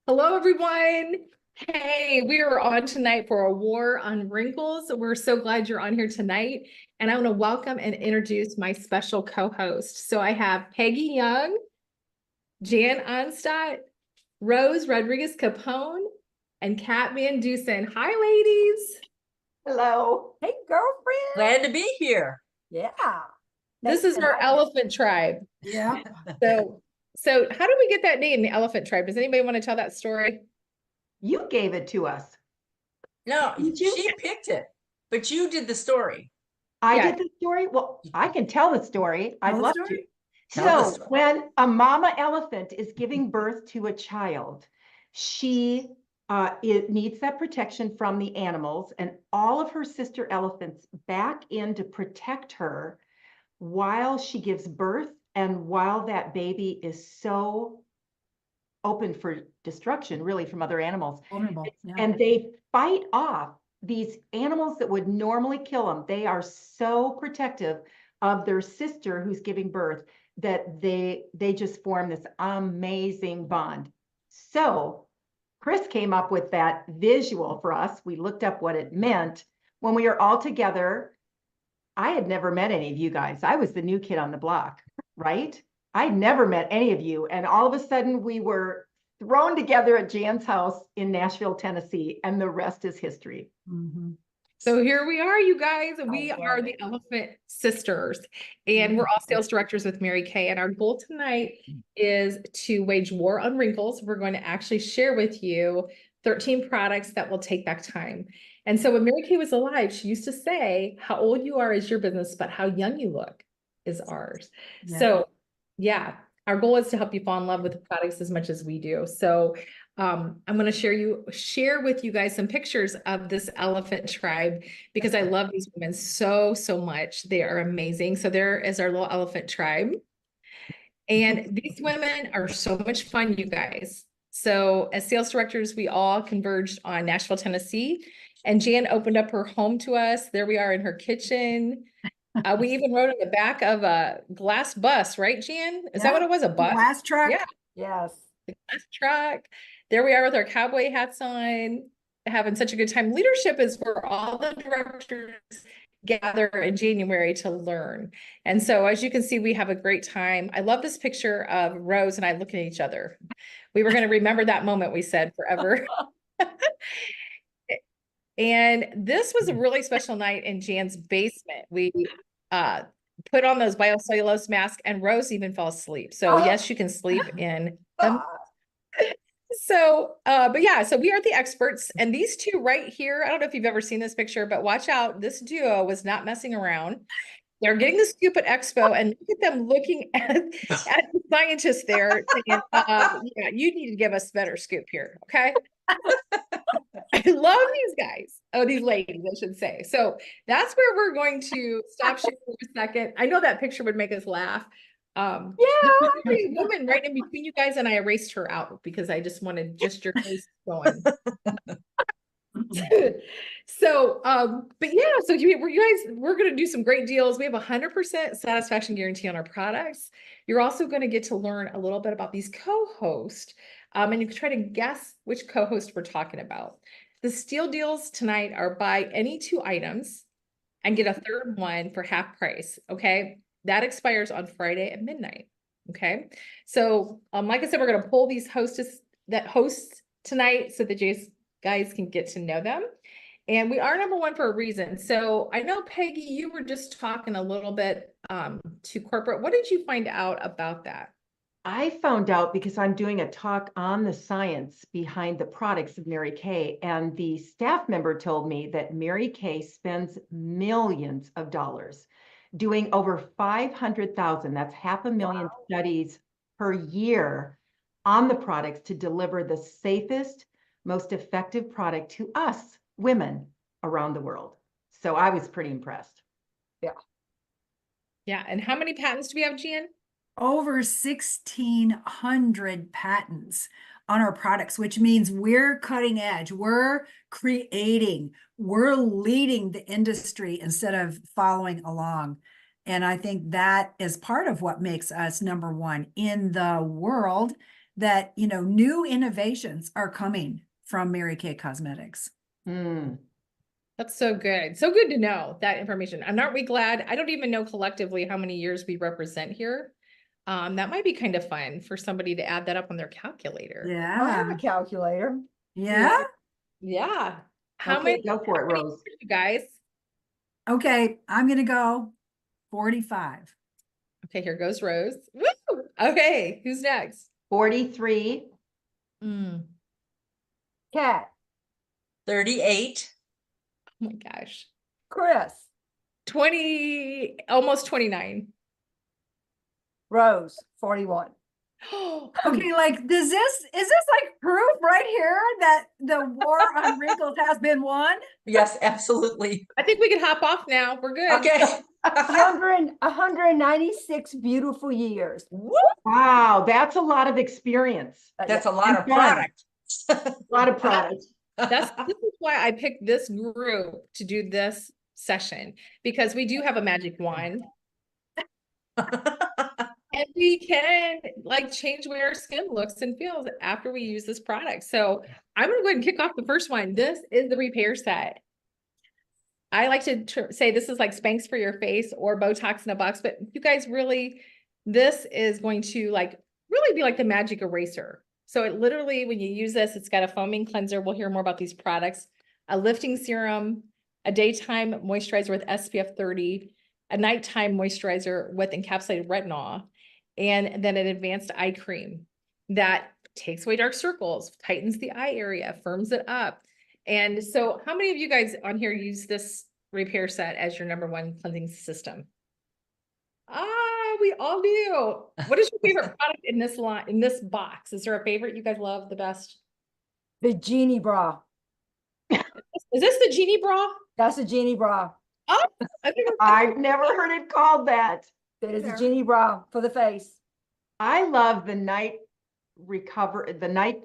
Hello, everyone. Hey, we are on tonight for a war on wrinkles. We're so glad you're on here tonight. And I want to welcome and introduce my special co-host. So I have Peggy Young, Jan Onstadt, Rose Rodriguez Capone, and Kat Van Dusen. Hi, ladies. Hello. Hey, girlfriend. Glad to be here. Yeah. This is our elephant tribe. Yeah. So how did we get that name, the elephant tribe? Does anybody want to tell that story? You gave it to us. No, Did you? she picked it, but you did the story. I did the story. Well, I can tell the story. I'd love to. Tell the So story. when a mama elephant is giving birth to a child, she it needs that protection from the animals, and all of her sister elephants back in to protect her while she gives birth and while that baby is so open for destruction, really, from other animals. Vulnerable. Yeah. And they fight off these animals that would normally kill them. They are so protective of their sister who's giving birth that they just form this amazing bond. So Chris came up with that visual for us. We looked up what it meant when we were all together. I had never met any of you guys. I was the new kid on the block, right? I never met any of you. And all of a sudden we were thrown together at Jan's house in Nashville, Tennessee, and the rest is history. Mm-hmm. So here we are, you guys. We are the it. Elephant Sisters, and we're all sales directors with Mary Kay. And our goal tonight is to wage war on wrinkles. We're going to actually share with you 13 products that will take back time. And so when Mary Kay was alive, she used to say, how old you are is your business, but how young you look is ours. Yeah. So yeah, our goal is to help you fall in love with the products as much as we do. So I'm going to share with you guys some pictures of this elephant tribe because I love these women so much. They are amazing. So there is our little elephant tribe. And these women are so much fun, you guys. So as sales directors, we all converged on Nashville, Tennessee, and Jan opened up her home to us. There we are in her kitchen. We even rode on the back of a glass bus, right, Jan? Is that what it was? A bus? Glass truck? Yeah. Yes. The glass truck. There we are with our cowboy hats on, having such a good time. Leadership is where all the directors gather in January to learn. And so as you can see, we have a great time. I love this picture of Rose and I looking at each other. We were going to remember that moment, we said, forever. And this was a really special night in Jan's basement. We put on those biocellulose masks and Rose even fell asleep. So yes, you can sleep in them. So, but yeah, so we are the experts, and these two right here, I don't know if you've ever seen this picture, but watch out. This duo was not messing around. They're getting the scoop at Expo, and look at them looking at the scientists there saying, yeah, you need to give us a better scoop here. Okay. I love these guys. Oh, these ladies, I should say. So that's where we're going to stop sharing for a second. I know that picture would make us laugh. Yeah, woman right in between you guys, and I erased her out because I just wanted just your face going. So, but yeah, so you guys, we're going to do some great deals. We have 100% satisfaction guarantee on our products. You're also going to get to learn a little bit about these co-hosts, and you can try to guess which co-host we're talking about. The steal deals tonight are buy any 2 items and get a third one for half price. Okay. That expires on Friday at midnight. Okay. So, like I said, we're going to pull these hosts tonight so that guys can get to know them. And we are number 1 for a reason. So I know, Peggy, you were just talking a little bit to corporate. What did you find out about that? I found out because I'm doing a talk on the science behind the products of Mary Kay, and the staff member told me that Mary Kay spends millions of dollars doing over 500,000, that's 500,000 studies per year on the products to deliver the safest, most effective product to us women around the world. So I was pretty impressed. Yeah. Yeah. And how many patents do we have, Jan? Over 1,600 patents on our products, which means we're cutting edge, we're creating, we're leading the industry instead of following along. And I think that is part of what makes us number 1 in the world, that, you know, new innovations are coming from Mary Kay Cosmetics. Mm. That's so good. So good to know that information. And aren't we glad? I don't even know collectively how many years we represent here. That might be kind of fun for somebody to add that up on their calculator. I have Yeah. a calculator. Yeah. Yeah. How Okay, many, go for it, how many Rose. years, you guys? Okay. I'm going to go 45. Okay, here goes Rose. Woo! Okay, who's next? 43. Mm, Cat, 38. oh my gosh. Chris, 20, almost 29. Rose, 41. Okay, like, is this like proof right here that the war on wrinkles has been won? Yes, absolutely. I think we can hop off now. We're good. Okay. 196 beautiful years. Woo! Wow, that's a lot of experience. That's a lot And of fun. product. A lot of products. This is why I picked this group to do this session, because we do have a magic wand and we can like change the way our skin looks and feels after we use this product. So I'm gonna go ahead and kick off the first one. This is the repair set. I like to say this is like Spanx for your face or Botox in a box, but you guys really, this is going to like really be like the magic eraser. So it literally, when you use this, it's got a foaming cleanser. We'll hear more about these products, a lifting serum, a daytime moisturizer with SPF 30, a nighttime moisturizer with encapsulated retinol, and then an advanced eye cream that takes away dark circles, tightens the eye area, firms it up. And so how many of you guys on here use this repair set as your number one cleansing system? We all do. What is your favorite product in this line, in this box? Is there a favorite you guys love the best? The Genie Bra. Is this the Genie Bra? That's a Genie Bra. Oh, I've never- I've never heard it called that. That is Yeah. a Genie Bra for the face. I love the night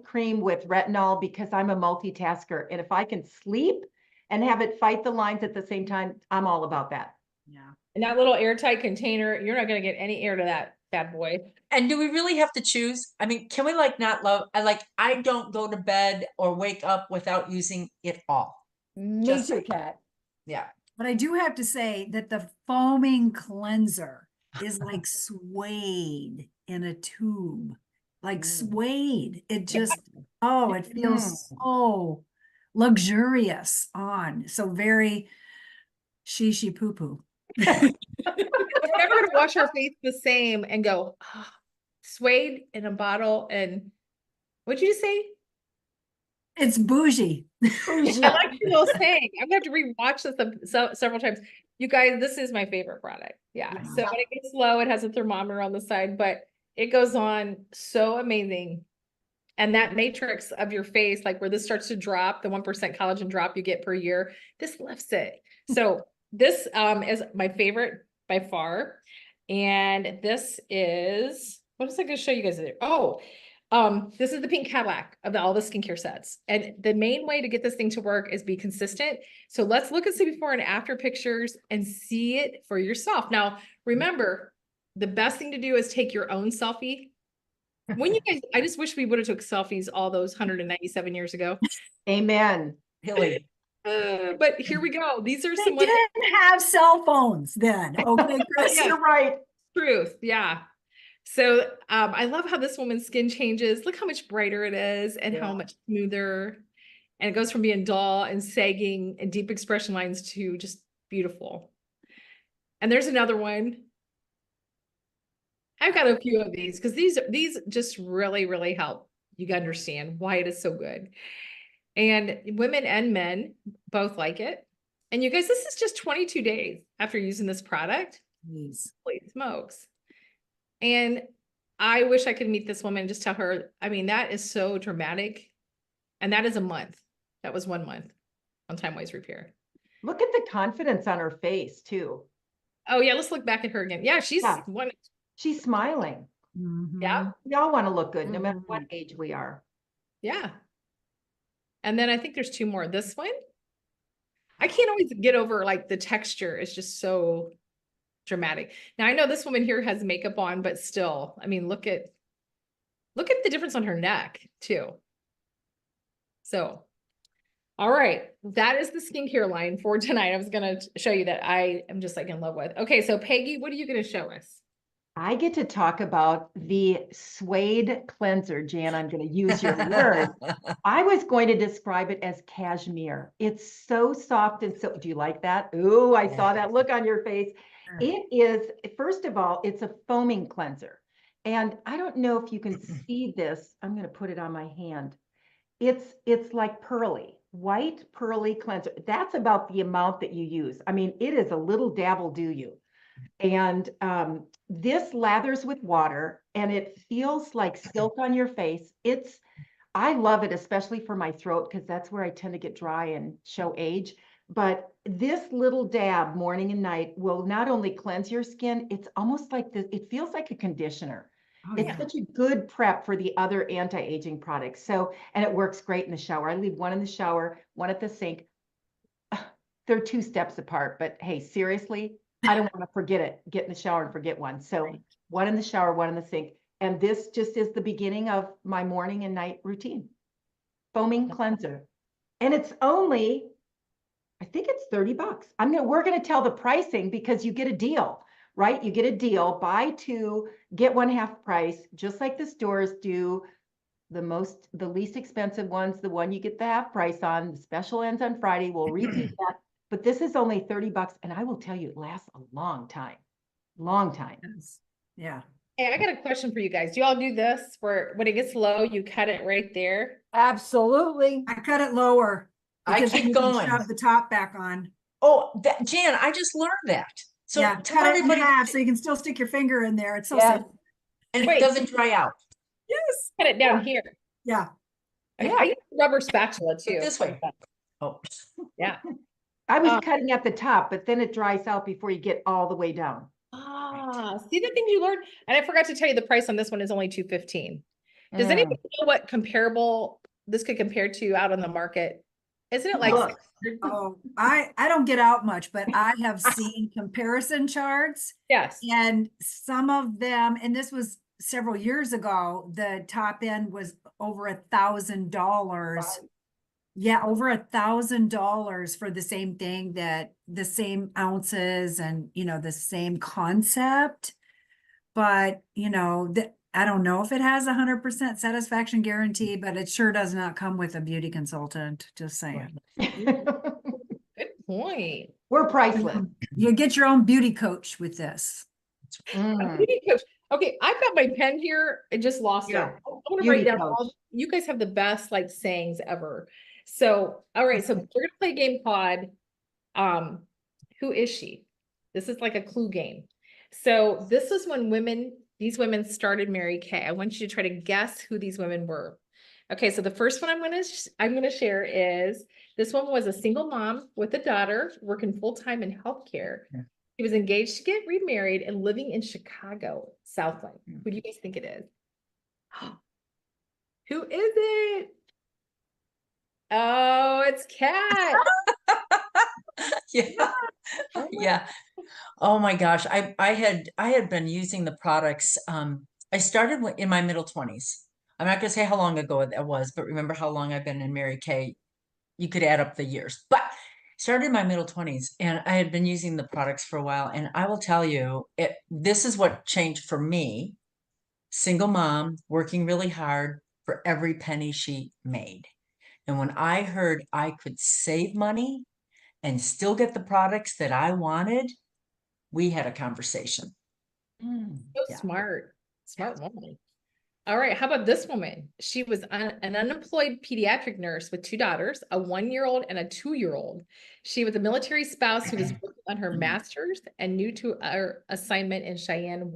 cream with retinol because I'm a multitasker. And if I can sleep and have it fight the lines at the same time, I'm all about that. Yeah. in that little airtight container, you're not gonna get any air to that bad boy. And do we really have to choose? I mean, can we like not love? I don't go to bed or wake up without using it all. Me Just too, like- Cat. Yeah. But I do have to say that the foaming cleanser is like suede in a tube, like suede. It just, oh, it feels so luxurious on. So very she poo poo. We're never gonna wash our face the same and go, oh, suede in a bottle. And what'd you say? It's bougie. I like your little saying. I'm gonna have to rewatch this several times. You guys, this is my favorite product. Yeah. Yeah. So when it gets low, it has a thermometer on the side, but it goes on so amazing. And that matrix of your face, like where this starts to drop, the 1% collagen drop you get per year, this lifts it. So this is my favorite by far. And this is, what was I gonna show you guys there? Oh, this is the pink Cadillac of all the skincare sets. And the main way to get this thing to work is be consistent. So let's look at some before and after pictures and see it for yourself. Now, remember, the best thing to do is take your own selfie. When you guys, I just wish we would have took selfies all those 197 years ago. Amen. Really. But here we go. These are They some didn't have cell phones then. Okay, Chris. Yeah. You're right. truth. Yeah. So I love how this woman's skin changes. Look how much brighter it is and how Yeah. much smoother. And it goes from being dull and sagging and deep expression lines to just beautiful. And there's another one. I've got a few of these because these just really, really help you understand why it is so good. And women and men both like it. And you guys, this is just 22 days after using this product. Jeez. Holy smokes. And I wish I could meet this woman and just tell her, I mean, that is so dramatic. And that is a month. That was 1 month on Time Wise Repair. Look at the confidence on her face too. Oh yeah, let's look back at her again. Yeah, she's Yeah. one. She's smiling. Yeah, We all want to look good, no matter Mhm. what age we are. yeah. And then I think there's two more. This one, I can't always get over like the texture is just so dramatic. Now I know this woman here has makeup on, but still, I mean, look at Look at the difference on her neck too. So, all right, that is the skincare line for tonight. I was gonna show you that I am just like in love with. Okay, so Peggy, what are you gonna show us? I get to talk about the suede cleanser, Jan. I'm going to use your word. I was going to describe it as cashmere. It's so soft and so, do you like that? Ooh, I saw that look on your face. It is, first of all, it's a foaming cleanser. And I don't know if you can see this. I'm going to put it on my hand. It's like pearly, white pearly cleanser. That's about the amount that you use. I mean, it is a little dabble do you. And this lathers with water and it feels like silk on your face. I love it, especially for my throat, because that's where I tend to get dry and show age. But this little dab morning and night will not only cleanse your skin, it's almost like this, it feels like a conditioner. Oh, It's yeah. such a good prep for the other anti-aging products. So, and it works great in the shower. I leave one in the shower, one at the sink. They're 2 steps apart, but hey, seriously, I don't want to forget it. Get in the shower and forget one. So Right. one in the shower, one in the sink. And this just is the beginning of my morning and night routine. Foaming cleanser. And it's only, I think it's $30. We're gonna tell the pricing because you get a deal, right? You get a deal, buy 2, get 1 half price, just like the stores do. The least expensive ones, the one you get the half price on, the special ends on Friday. We'll repeat that. But this is only $30, and I will tell you, it lasts a long time. Long time. Yes. Yeah. Hey, I got a question for you guys. Do y'all do this where when it gets low, you cut it right there? Absolutely. I cut it lower. I because then keep you can going. Shove the top back on. Oh, Jan, I just learned that. So Yeah, tell cut it in everybody, half so you can still stick your finger in there. It's so Yes. simple. and Wait. it doesn't dry out. Yes. Cut it down here. Yeah. I use a rubber spatula too. This way. Oh, Yeah. I was Um, cutting at the top, but then it dries out before you get all the way down. See the things you learned? And I forgot to tell you the price on this one is only $2.15. Does anybody know what comparable this could compare to out on the market? Isn't it like Look. Oh, I don't get out much, but I have seen comparison charts yes. and some of them, and this was several years ago, the top end was over $1,000. Yeah, over $1,000 for the same thing, that the same ounces and, the same concept. But, I don't know if it has 100% satisfaction guarantee, but it sure does not come with a beauty consultant, just saying. Good point. We're priceless. You get your own beauty coach with this. A Mm. beauty coach. Okay, I've got my pen here. I just lost Yeah, it. I want to beauty write down coach. all, you guys have the best like sayings ever. So, all right, so we're gonna play a game called Who Is She? This is like a clue game. So this is when these women started Mary Kay. I want you to try to guess who these women were. Okay, so the first one I'm gonna share is this one was a single mom with a daughter working full-time in healthcare. Yeah. She was engaged to get remarried and living in Chicago, Southland. Who do you guys think it is? Who is it? Oh, it's Kat. yeah. Yeah. Oh my gosh. I had been using the products. I started in my middle 20s. I'm not gonna say how long ago that was, but remember how long I've been in Mary Kay. You could add up the years, but started in my middle 20s and I had been using the products for a while. And I will tell you, this is what changed for me. Single mom, working really hard for every penny she made. And when I heard I could save money and still get the products that I wanted, we had a conversation. So Yeah. smart woman. All right, how about this woman? She was an unemployed pediatric nurse with 2 daughters, a 1-year-old and a 2-year-old. She was a military spouse who was working on her master's and new to her assignment in Cheyenne,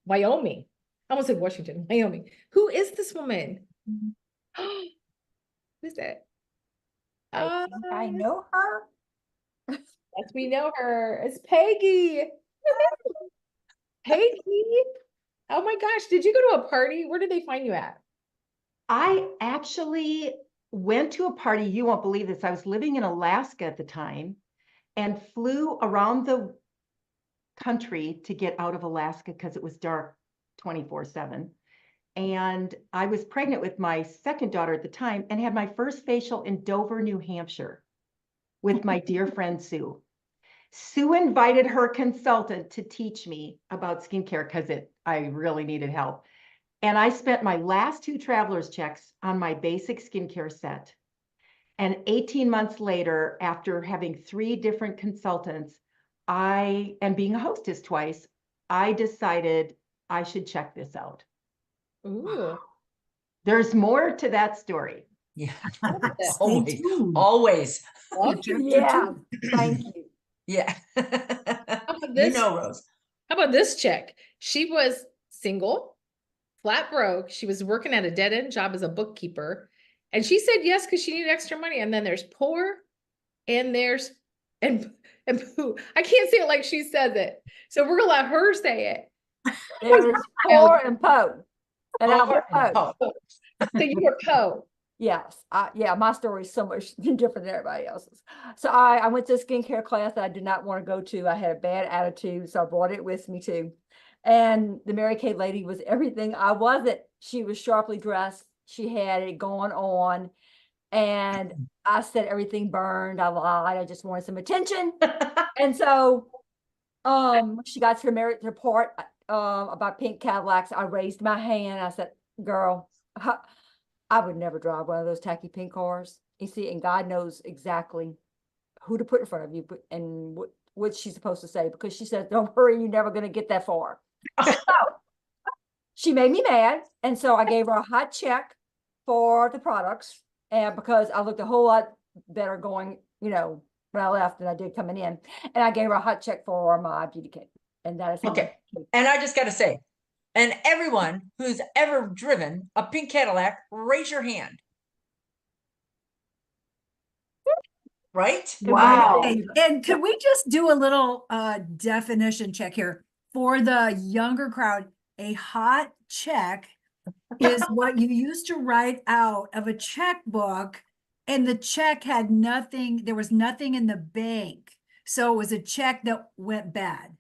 Wyoming. I almost said Washington, Wyoming. Who is this woman? Who's it? I think I know her. Yes, we know her. It's Peggy. Peggy. Oh my gosh, did you go to a party? Where did they find you at? I actually went to a party. You won't believe this. I was living in Alaska at the time and flew around the country to get out of Alaska because it was dark 24/7. And I was pregnant with my second daughter at the time and had my first facial in Dover, New Hampshire with my dear friend Sue. Sue invited her consultant to teach me about skincare because I really needed help. And I spent my last 2 traveler's checks on my basic skincare set. And 18 months later, after having 3 different consultants, and being a hostess twice, I decided I should check this out. Ooh. There's more to that story. Yeah. Stay Always, tuned. always. Well, Chapter Yeah, 2. thank you. Yeah. about You this? know, Rose. How about this chick? She was single, flat broke. She was working at a dead end job as a bookkeeper. And she said yes because she needed extra money. And then there's poor and there's and poo. I can't say it like she says it. So we're gonna let her say it. There is Poor and Poe. And I'm Poor and Poe. Poe. So you were Poe. Yes, yeah, my story is so much different than everybody else's. So I went to a skincare class that I did not want to go to. I had a bad attitude, so I brought it with me too. And the Mary Kay lady was everything I wasn't. She was sharply dressed. She had it going on. And I said everything burned. I lied. I just wanted some attention. And so she got to the part about pink Cadillacs. I raised my hand. I said, girl, I would never drive one of those tacky pink cars. You see, and God knows exactly who to put in front of you, and what she's supposed to say, because she said, don't worry, you're never going to get that far. So she made me mad. And so I gave her a hot check for the products. And because I looked a whole lot better going, when I left than I did coming in. And I gave her a hot check for my beauty kit. And that is how Okay. And I just got to say, and everyone who's ever driven a pink Cadillac, raise your hand. Right? Wow. And could we just do a little definition check here for the younger crowd? A hot check is what you used to write out of a checkbook, and the check had nothing, there was nothing in the bank. So it was a check that went bad.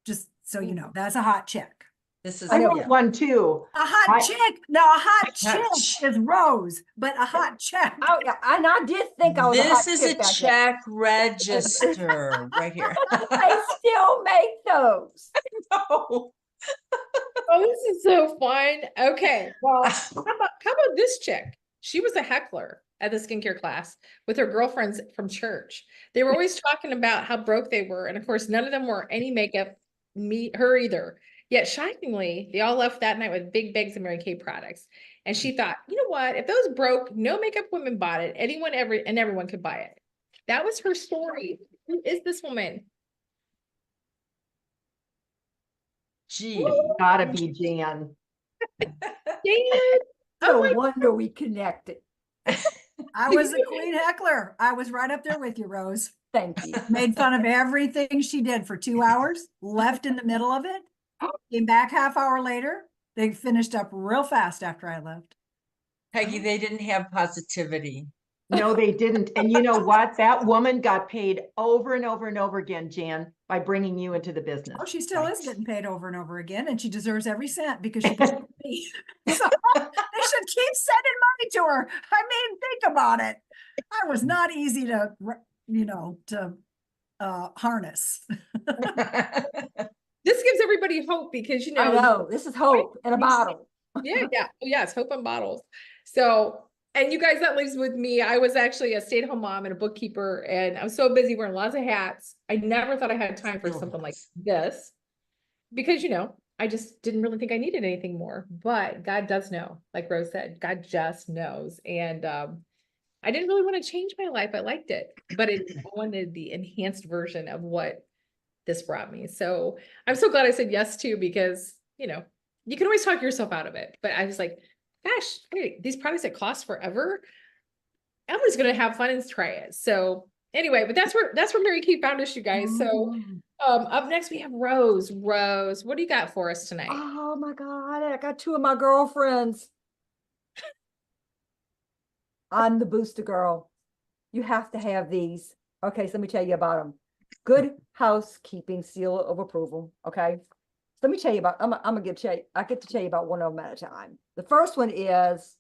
Just so you know, that's a hot check. This is I know yeah. one too. A hot check. No, a hot check check. is Rose, but a hot check. Oh, yeah, and I did think I was a hot This is chick a back then. check register right here. They still make those. No. Oh, this is so fun. Okay. Well, how about this chick? She was a heckler at the skincare class with her girlfriends from church. They were always talking about how broke they were. And of course, none of them wore any makeup, her either. Yet shockingly, they all left that night with big bags of Mary Kay products. And she thought, you know what? If those broke, no makeup women bought it. Everyone could buy it. That was her story. Who is this woman? Gee. Gotta be Jan. Jan. No Oh wonder we connected. I was a queen heckler. I was right up there with you, Rose. Thank you. Made fun of everything she did for 2 hours, left in the middle of it, came back half hour later. They finished up real fast after I left. Peggy, they didn't have positivity. No, they didn't. And you know what? That woman got paid over and over and over again, Jan, by bringing you into the business. Oh, she still is getting paid over and over again, and she deserves every cent because she paid me. So they should keep sending money to her. I mean, think about it. I was not easy to, harness. This gives everybody hope because I know, this is hope in a bottle. Yeah. Yes, hope in bottles. So, and you guys, that lives with me. I was actually a stay-at-home mom and a bookkeeper, and I was so busy wearing lots of hats. I never thought I had time for something like this because, I just didn't really think I needed anything more, but God does know, like Rose said, God just knows. And, I didn't really want to change my life. I liked it, but I wanted the enhanced version of what this brought me. So I'm so glad I said yes too, because, you can always talk yourself out of it. But I was like, gosh, wait, these products that cost forever, I'm just going to have fun and try it. So anyway, but that's where Mary Kay found us, you guys. So up next we have Rose. Rose, what do you got for us tonight? Oh my God, I got 2 of my girlfriends. I'm the booster girl. You have to have these. Okay, so let me tell you about them. Good housekeeping seal of approval. Okay. let me tell you about, I'm gonna I get to tell you about one of them at a time. The first one is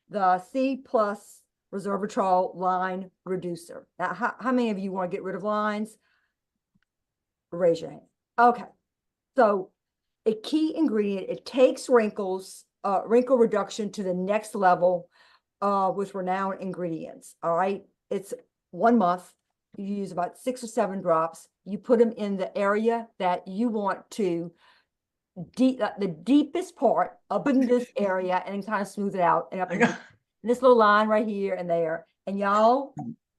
the C plus resveratrol line reducer. Now, how many of you want to get rid of lines? Raise your hand. Okay. So a key ingredient, it takes wrinkles, wrinkle reduction to the next level with renowned ingredients. All right. It's 1 month. You use about 6 or 7 drops. You put them in the area that you want to the deepest part up in this area and kind of smooth it out and up in this little line right here and there. And y'all,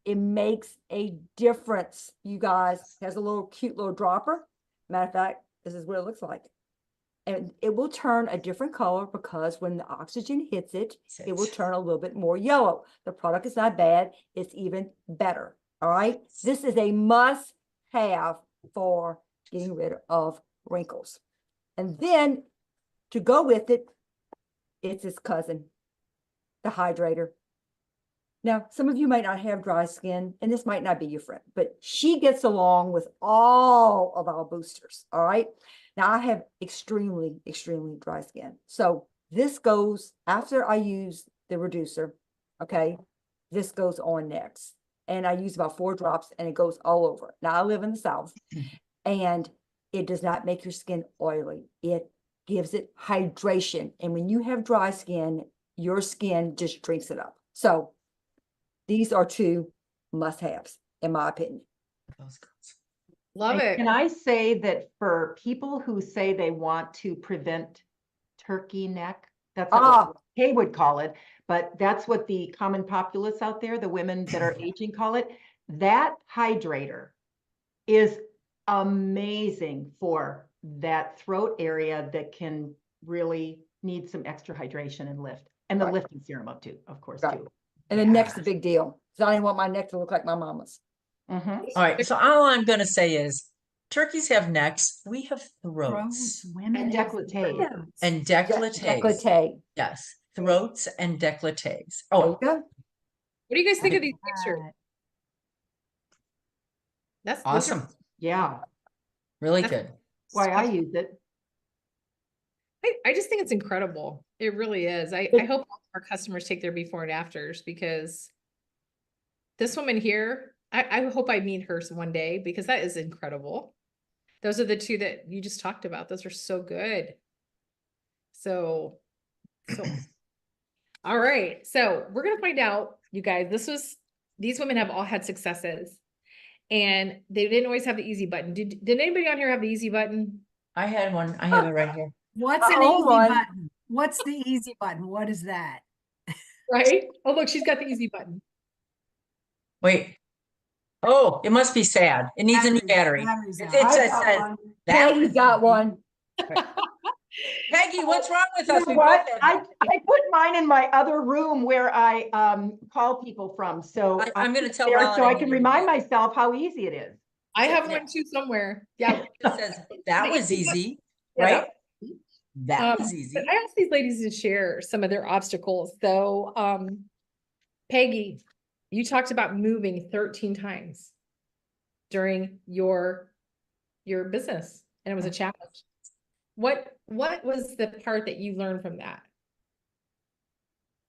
it makes a difference. You guys, it has a little cute little dropper. Matter of fact, this is what it looks like. And it will turn a different color because when the oxygen hits it, it will turn a little bit more yellow. The product is not bad. It's even better. All right. This is a must have for getting rid of wrinkles. And then to go with it, it's his cousin, the hydrator. Now, some of you might not have dry skin, and this might not be your friend, but she gets along with all of our boosters. All right. Now, I have extremely, extremely dry skin. So this goes after I use the reducer. Okay. This goes on next. And I use about 4 drops and it goes all over. Now, I live in the South and it does not make your skin oily. It gives it hydration. And when you have dry skin, your skin just drinks it up. So these are 2 must-haves, in my opinion. Love And it. can I say that for people who say they want to prevent turkey neck, that's what Kay would call it, but that's what the common populace out there, the women that are aging call it. That hydrator is amazing for that throat area that can really need some extra hydration and lift. And the lifting serum up too, of course, too. And the neck's a big deal. So I didn't want my neck to look like my mama's. All right. So all I'm going to say is turkeys have necks. We have Gross, throats women And have décolleté. throats. and décolletés. Décolleté. Yes. Throats and décolletés. There you Oh, go. What do you guys think of these pictures? Those are awesome. Yeah, Really That's- good. why I use it. I just think it's incredible. It really is. I hope our customers take their before and afters because this woman here, I hope I meet her one day because that is incredible. Those are the 2 that you just talked about. Those are so good. So all right. So we're gonna find out, you guys, these women have all had successes and they didn't always have the easy button. Did anybody on here have the easy button? I had one. I have it right here. What's an Hold easy on. button? What's the easy button? What is that? Right? Oh, look, she's got the easy button. Wait. Oh, it must be sad. It needs a new battery. Battery's It out. says that Peggy's got one. Peggy, what's wrong with You us? know We what? both have- I put mine in my other room where I call people from. So I'm going to tell there Ron so I can need a new remind battery. myself how easy it is. I So have that- one too somewhere. Yeah. It says that was easy, Yeah. right? That was But easy. I asked these ladies to share some of their obstacles. So, Peggy, you talked about moving 13 times during your business, and it was a challenge. What was the part that you learned from that?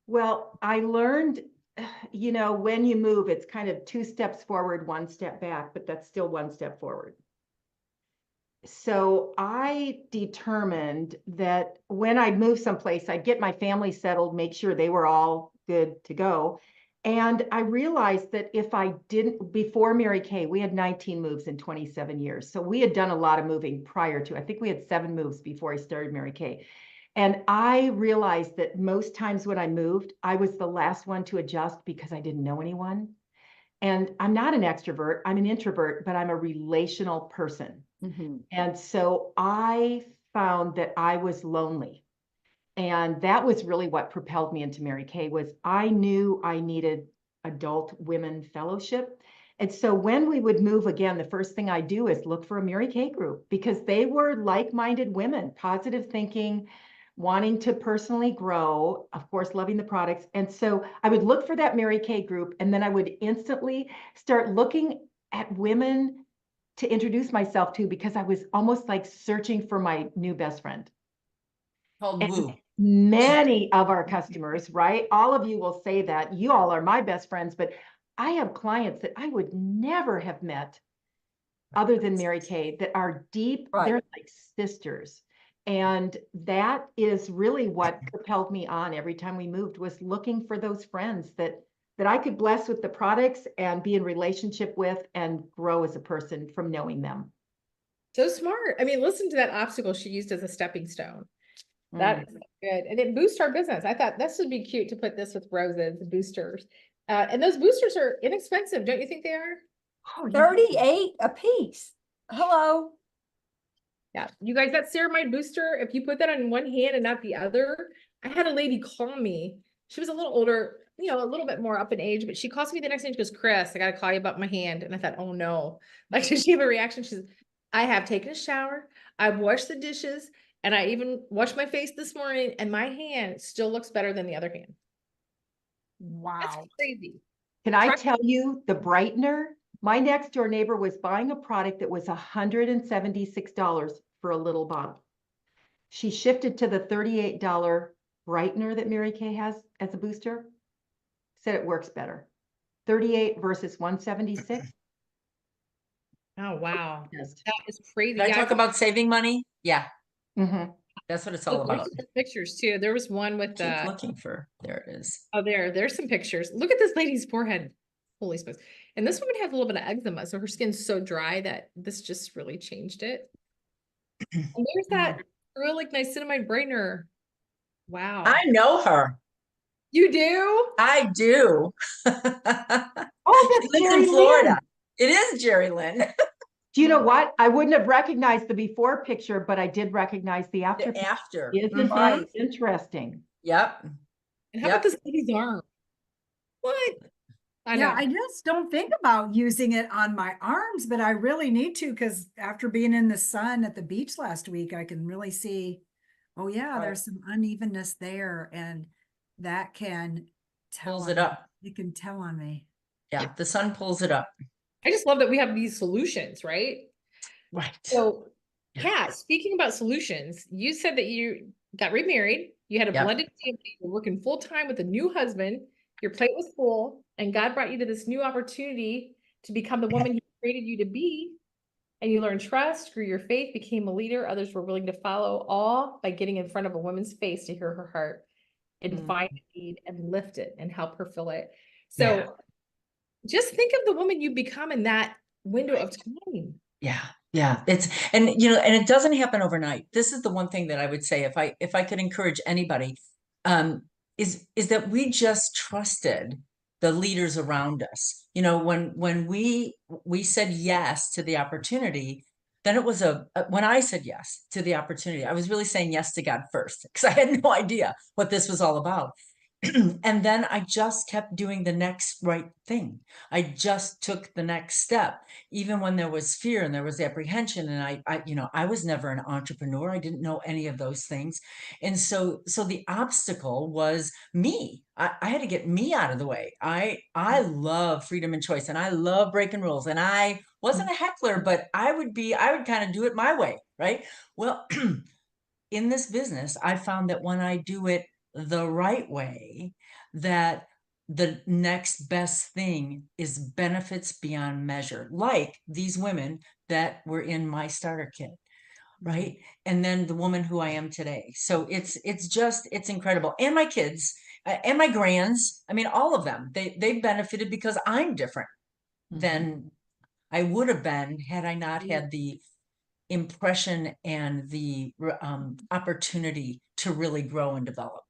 Well, I learned, when you move, it's kind of 2 steps forward, 1 step back, but that's still 1 step forward. So I determined that when I'd move someplace, I'd get my family settled, make sure they were all good to go. And I realized that if I didn't, before Mary Kay, we had 19 moves in 27 years. So we had done a lot of moving prior to, I think we had 7 moves before I started Mary Kay. And I realized that most times when I moved, I was the last one to adjust because I didn't know anyone. And I'm not an extrovert, I'm an introvert, but I'm a relational person. And so I found that I was lonely. And that was really what propelled me into Mary Kay was I knew I needed adult women fellowship. And so when we would move again, the first thing I do is look for a Mary Kay group because they were like-minded women, positive thinking, wanting to personally grow, of course, loving the products. And so I would look for that Mary Kay group, and then I would instantly start looking at women to introduce myself to because I was almost like searching for my new best friend. Called And woo. many of our customers, right? All of you will say that you all are my best friends, but I have clients that I would never have met other than Mary Kay that are deep, Right. they're like sisters. And that is really what propelled me on every time we moved, was looking for those friends that I could bless with the products and be in relationship with and grow as a person from knowing them. So smart. I mean, listen to that obstacle she used as a stepping stone. That Mm. is good. And it boosts our business. I thought this would be cute to put this with roses, boosters. And those boosters are inexpensive, don't you think they are? Oh, yeah. 38 a piece. Hello. Yeah, you guys, that ceramide booster, if you put that on one hand and not the other, I had a lady call me. She was a little older, you know, a little bit more up in age, but she calls me the next day and she goes, Chris, I gotta call you about my hand. And I thought, oh no. Like, did she have a reaction? She says, I have taken a shower, I've washed the dishes, and I even washed my face this morning, and my hand still looks better than the other hand. That's Wow. crazy. Can I Try- tell you the brightener? My next door neighbor was buying a product that was $176 for a little bottle. She shifted to the $38 brightener that Mary Kay has as a booster. Said it works better. 38 versus 176. Oh, wow. Yes. That is crazy. Did I Yeah, talk about saving money? Yeah, Mm-hmm. that's what it's all look about. at the pictures too. There was one with Keep looking for, there it is. oh, there's some pictures. Look at this lady's forehead. Holy smokes. And this woman had a little bit of eczema, so her skin's so dry that this just really changed it. And there's that really niacinamide brightener. Wow. I know her. You do? I do. Oh, She that's lives Jerry in Florida. Lynn. It is Jerry Lynn. Do you know what? I wouldn't have recognized the before picture, but I did recognize the after. The after. Isn't Mhm. that interesting? Yep. And how about this lady's arm? What? I Yeah, know. I just don't think about using it on my arms, but I really need to, because after being in the sun at the beach last week, I can really see, oh yeah, Right. there's some unevenness there, and that can tell Pulls on it me. up. It can tell on me. Yeah, the sun pulls it up. I just love that we have these solutions, right? Right. So, Yeah. Kat, speaking about solutions, you said that you got remarried, you had a Yep. blended family, you're working full time with a new husband, your plate was full, and God brought you to this new opportunity to become the woman He created you to be. And you learned trust, grew your faith, became a leader. Others were willing to follow, all by getting in front of a woman's face to hear her heart and find a need and lift it and help her fill it. So Yeah. just think of the woman you become in that window of time. Yeah. Yeah. It's, and you know, and it doesn't happen overnight. This is the one thing that I would say, if I could encourage anybody, is that we just trusted the leaders around us. You know, when we said yes to the opportunity, then it was when I said yes to the opportunity, I was really saying yes to God first, because I had no idea what this was all about. And then I just kept doing the next right thing. I just took the next step, even when there was fear and there was apprehension. And I was never an entrepreneur. I didn't know any of those things. And so the obstacle was me. I had to get me out of the way. I love freedom and choice, and I love breaking rules. And I wasn't a heckler, but I would kind of do it my way. Right. Well, in this business, I found that when I do it the right way, that the next best thing is benefits beyond measure, like these women that were in my starter kit, right? And then the woman who I am today. So it's incredible. And my kids and my grands, I mean, all of them, they benefited because I'm different than I would have been had I not had the impression and the opportunity to really grow and develop.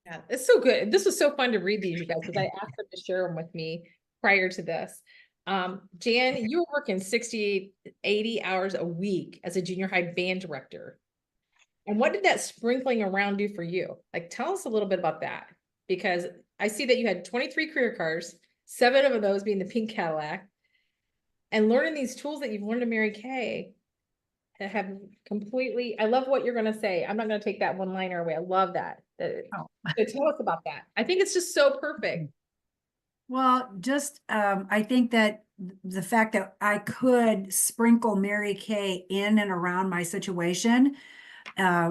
Yeah, it's so good. This was so fun to read these, you guys, because I asked them to share them with me prior to this. Jan, you were working 60, 80 hours a week as a junior high band director. And what did that sprinkling around do for you? Like, tell us a little bit about that, because I see that you had 23 career cars, 7 of those being the pink Cadillac, and learning these tools that you've learned to Mary Kay have completely, I love what you're going to say. I'm not going to take that one liner away. I love that. So tell us about that. I think it's just so perfect. Well, just, I think that the fact that I could sprinkle Mary Kay in and around my situation,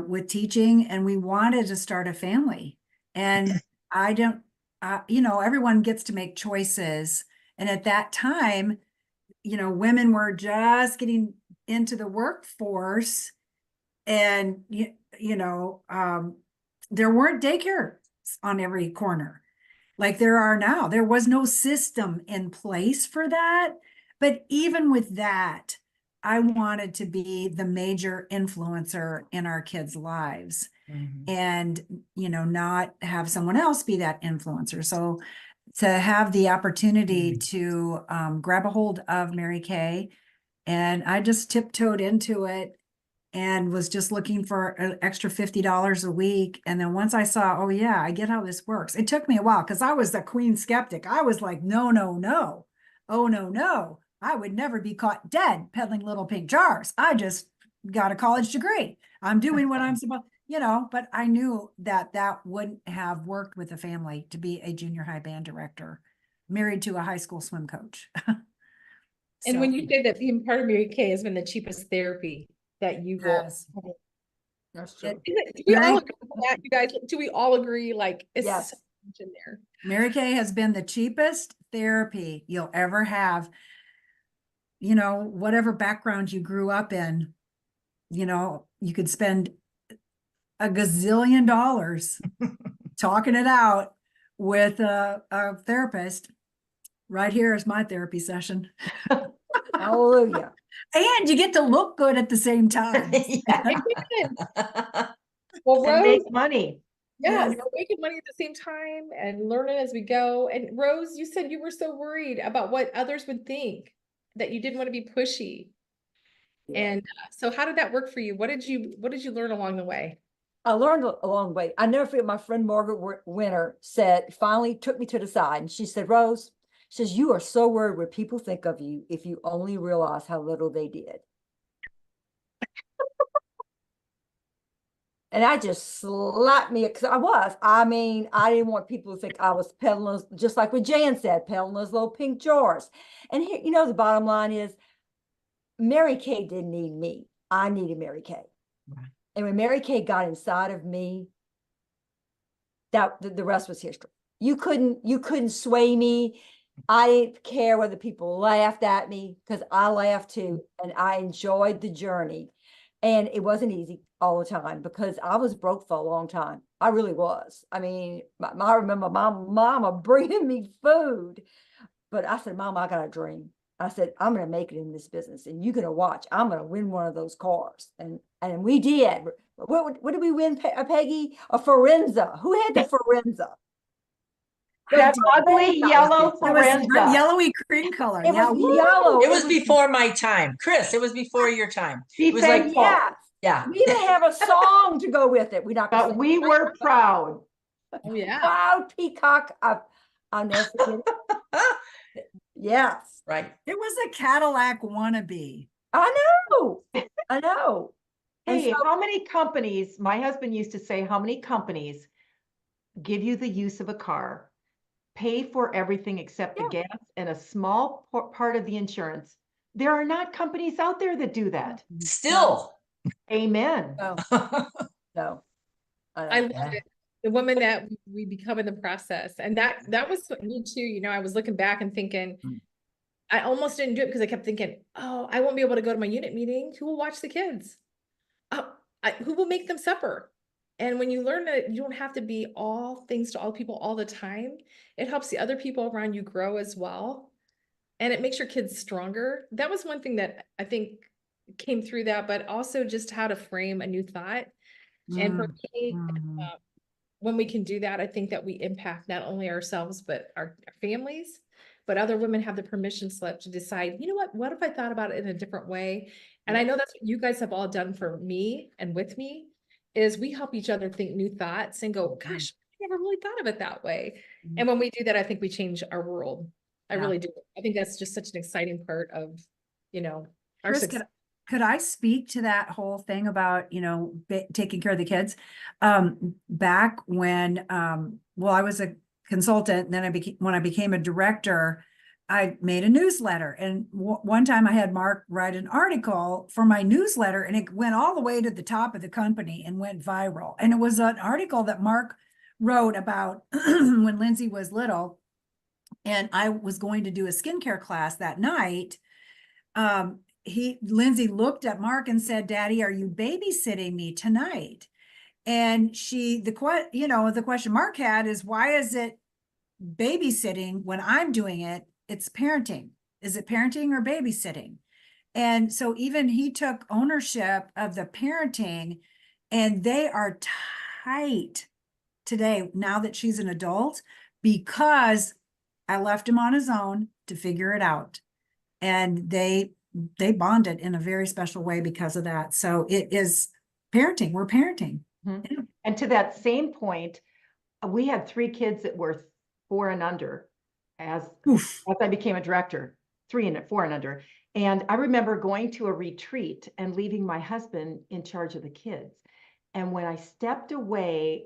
with teaching, and we wanted to start a family. And I don't, everyone gets to make choices. And at that time, women were just getting into the workforce, and there weren't daycares on every corner like there are now. There was no system in place for that. But even with that, I wanted to be the major influencer in our kids' lives and, not have someone else be that influencer. So to have the opportunity to grab a hold of Mary Kay, and I just tiptoed into it and was just looking for an extra $50 a week. And then once I saw, oh yeah, I get how this works. It took me a while because I was the queen skeptic. I was like, no, no, no. Oh, no, no. I would never be caught dead peddling little pink jars. I just got a college degree. I'm doing what I'm supposed, but I knew that that wouldn't have worked with a family to be a junior high band director, married to a high school swim coach. And when you say that being part of Mary Kay has been the cheapest therapy that you will. Yes. That's true. Do we all Mary- agree with that, you guys? Do we all agree? Like, it's Yes. so much in there. Mary Kay has been the cheapest therapy you'll ever have. Whatever background you grew up in, you could spend a gazillion dollars talking it out with a therapist. Right here is my therapy session. Hallelujah. And you get to look good at the same time. Well, And Rose, make money. yeah, Yes. we're making money at the same time and learning as we go. And Rose, you said you were so worried about what others would think, that you didn't want to be pushy. Yeah. And so how did that work for you? What did you learn along the way? I learned along the way. I never forget my friend Margaret Winter finally took me to the side and she said, Rose, she says, you are so worried what people think of you if you only realize how little they did. And I just slapped me because I didn't want people to think I was peddling, just like what Jan said, peddling those little pink jars. And here, the bottom line is Mary Kay didn't need me. I needed Mary Kay. Right. And when Mary Kay got inside of me, that the rest was history. You couldn't sway me. I didn't care whether people laughed at me because I laughed too, and I enjoyed the journey. And it wasn't easy all the time because I was broke for a long time. I really was. I mean, I remember my mama bringing me food, but I said, Mama, I got a dream. I said, I'm going to make it in this business and you're going to watch. I'm going to win one of those cars. And we did. What did we win, Peggy? A Forenza. Who had the Forenza? That ugly yellow It was Forenza. yellowy cream color. It Yeah. was yellow. It was before my time. Chris, it was before your time. Be It was like, thankful. Yes. yeah. We even have a song to go with it. We're not gonna But sing we were proud. Oh yeah. Proud Peacock. I'll never forget it. Yes. Right. It was a Cadillac wannabe. I know. I know. And Hey, so- how many companies, my husband used to say, how many companies give you the use of a car, pay for everything except the gas and a small part of the insurance? There are not companies out there that do that. Still. Amen. No. No. I know. love it. The woman that we become in the process. And that was me too. I was looking back and thinking, I almost didn't do it because I kept thinking, oh, I won't be able to go to my unit meeting. Who will watch the kids? Who will make them supper? And when you learn that you don't have to be all things to all people all the time, it helps the other people around you grow as well. And it makes your kids stronger. That was one thing that I think came through that, but also just how to frame a new thought. And for me, when we can do that, I think that we impact not only ourselves, but our families, but other women have the permission slip to decide, you know what if I thought about it in a different way? And I know that's what you guys have all done for me and with me, is we help each other think new thoughts and go, gosh, I never really thought of it that way. And when we do that, I think we change our world. I really do. I think that's just such an exciting part of, our Chris, success. could I speak to that whole thing about, taking care of the kids? Back when, I was a consultant. Then when I became a director, I made a newsletter. And one time I had Mark write an article for my newsletter, and it went all the way to the top of the company and went viral. And it was an article that Mark wrote about when Lindsay was little, and I was going to do a skincare class that night. Lindsay looked at Mark and said, "Daddy, are you babysitting me tonight?" And the question Mark had is, why is it babysitting when I'm doing it? It's parenting. Is it parenting or babysitting? And so even he took ownership of the parenting, and they are tight today now that she's an adult, because I left him on his own to figure it out. And they bonded in a very special way because of that. So it is parenting. We're parenting. Mm-hmm. And to that same point, we had 3 kids that were 4 and under as I became a director, 4 and under. And I remember going to a retreat and leaving my husband in charge of the kids. And when I stepped away,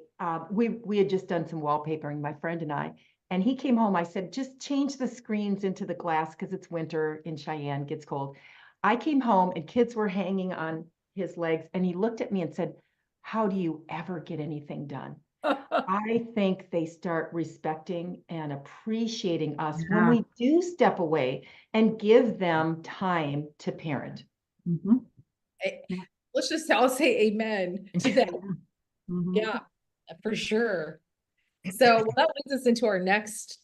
we had just done some wallpapering, my friend and I, and he came home. I said, just change the screens into the glass because it's winter in Cheyenne, gets cold. I came home and kids were hanging on his legs, and he looked at me and said, "How do you ever get anything done?" I think they start respecting and appreciating us when we do step away and give them time to parent. Mm-hmm. Let's just all say amen to that. Mm-hmm. Yeah, for sure. So that leads us into our next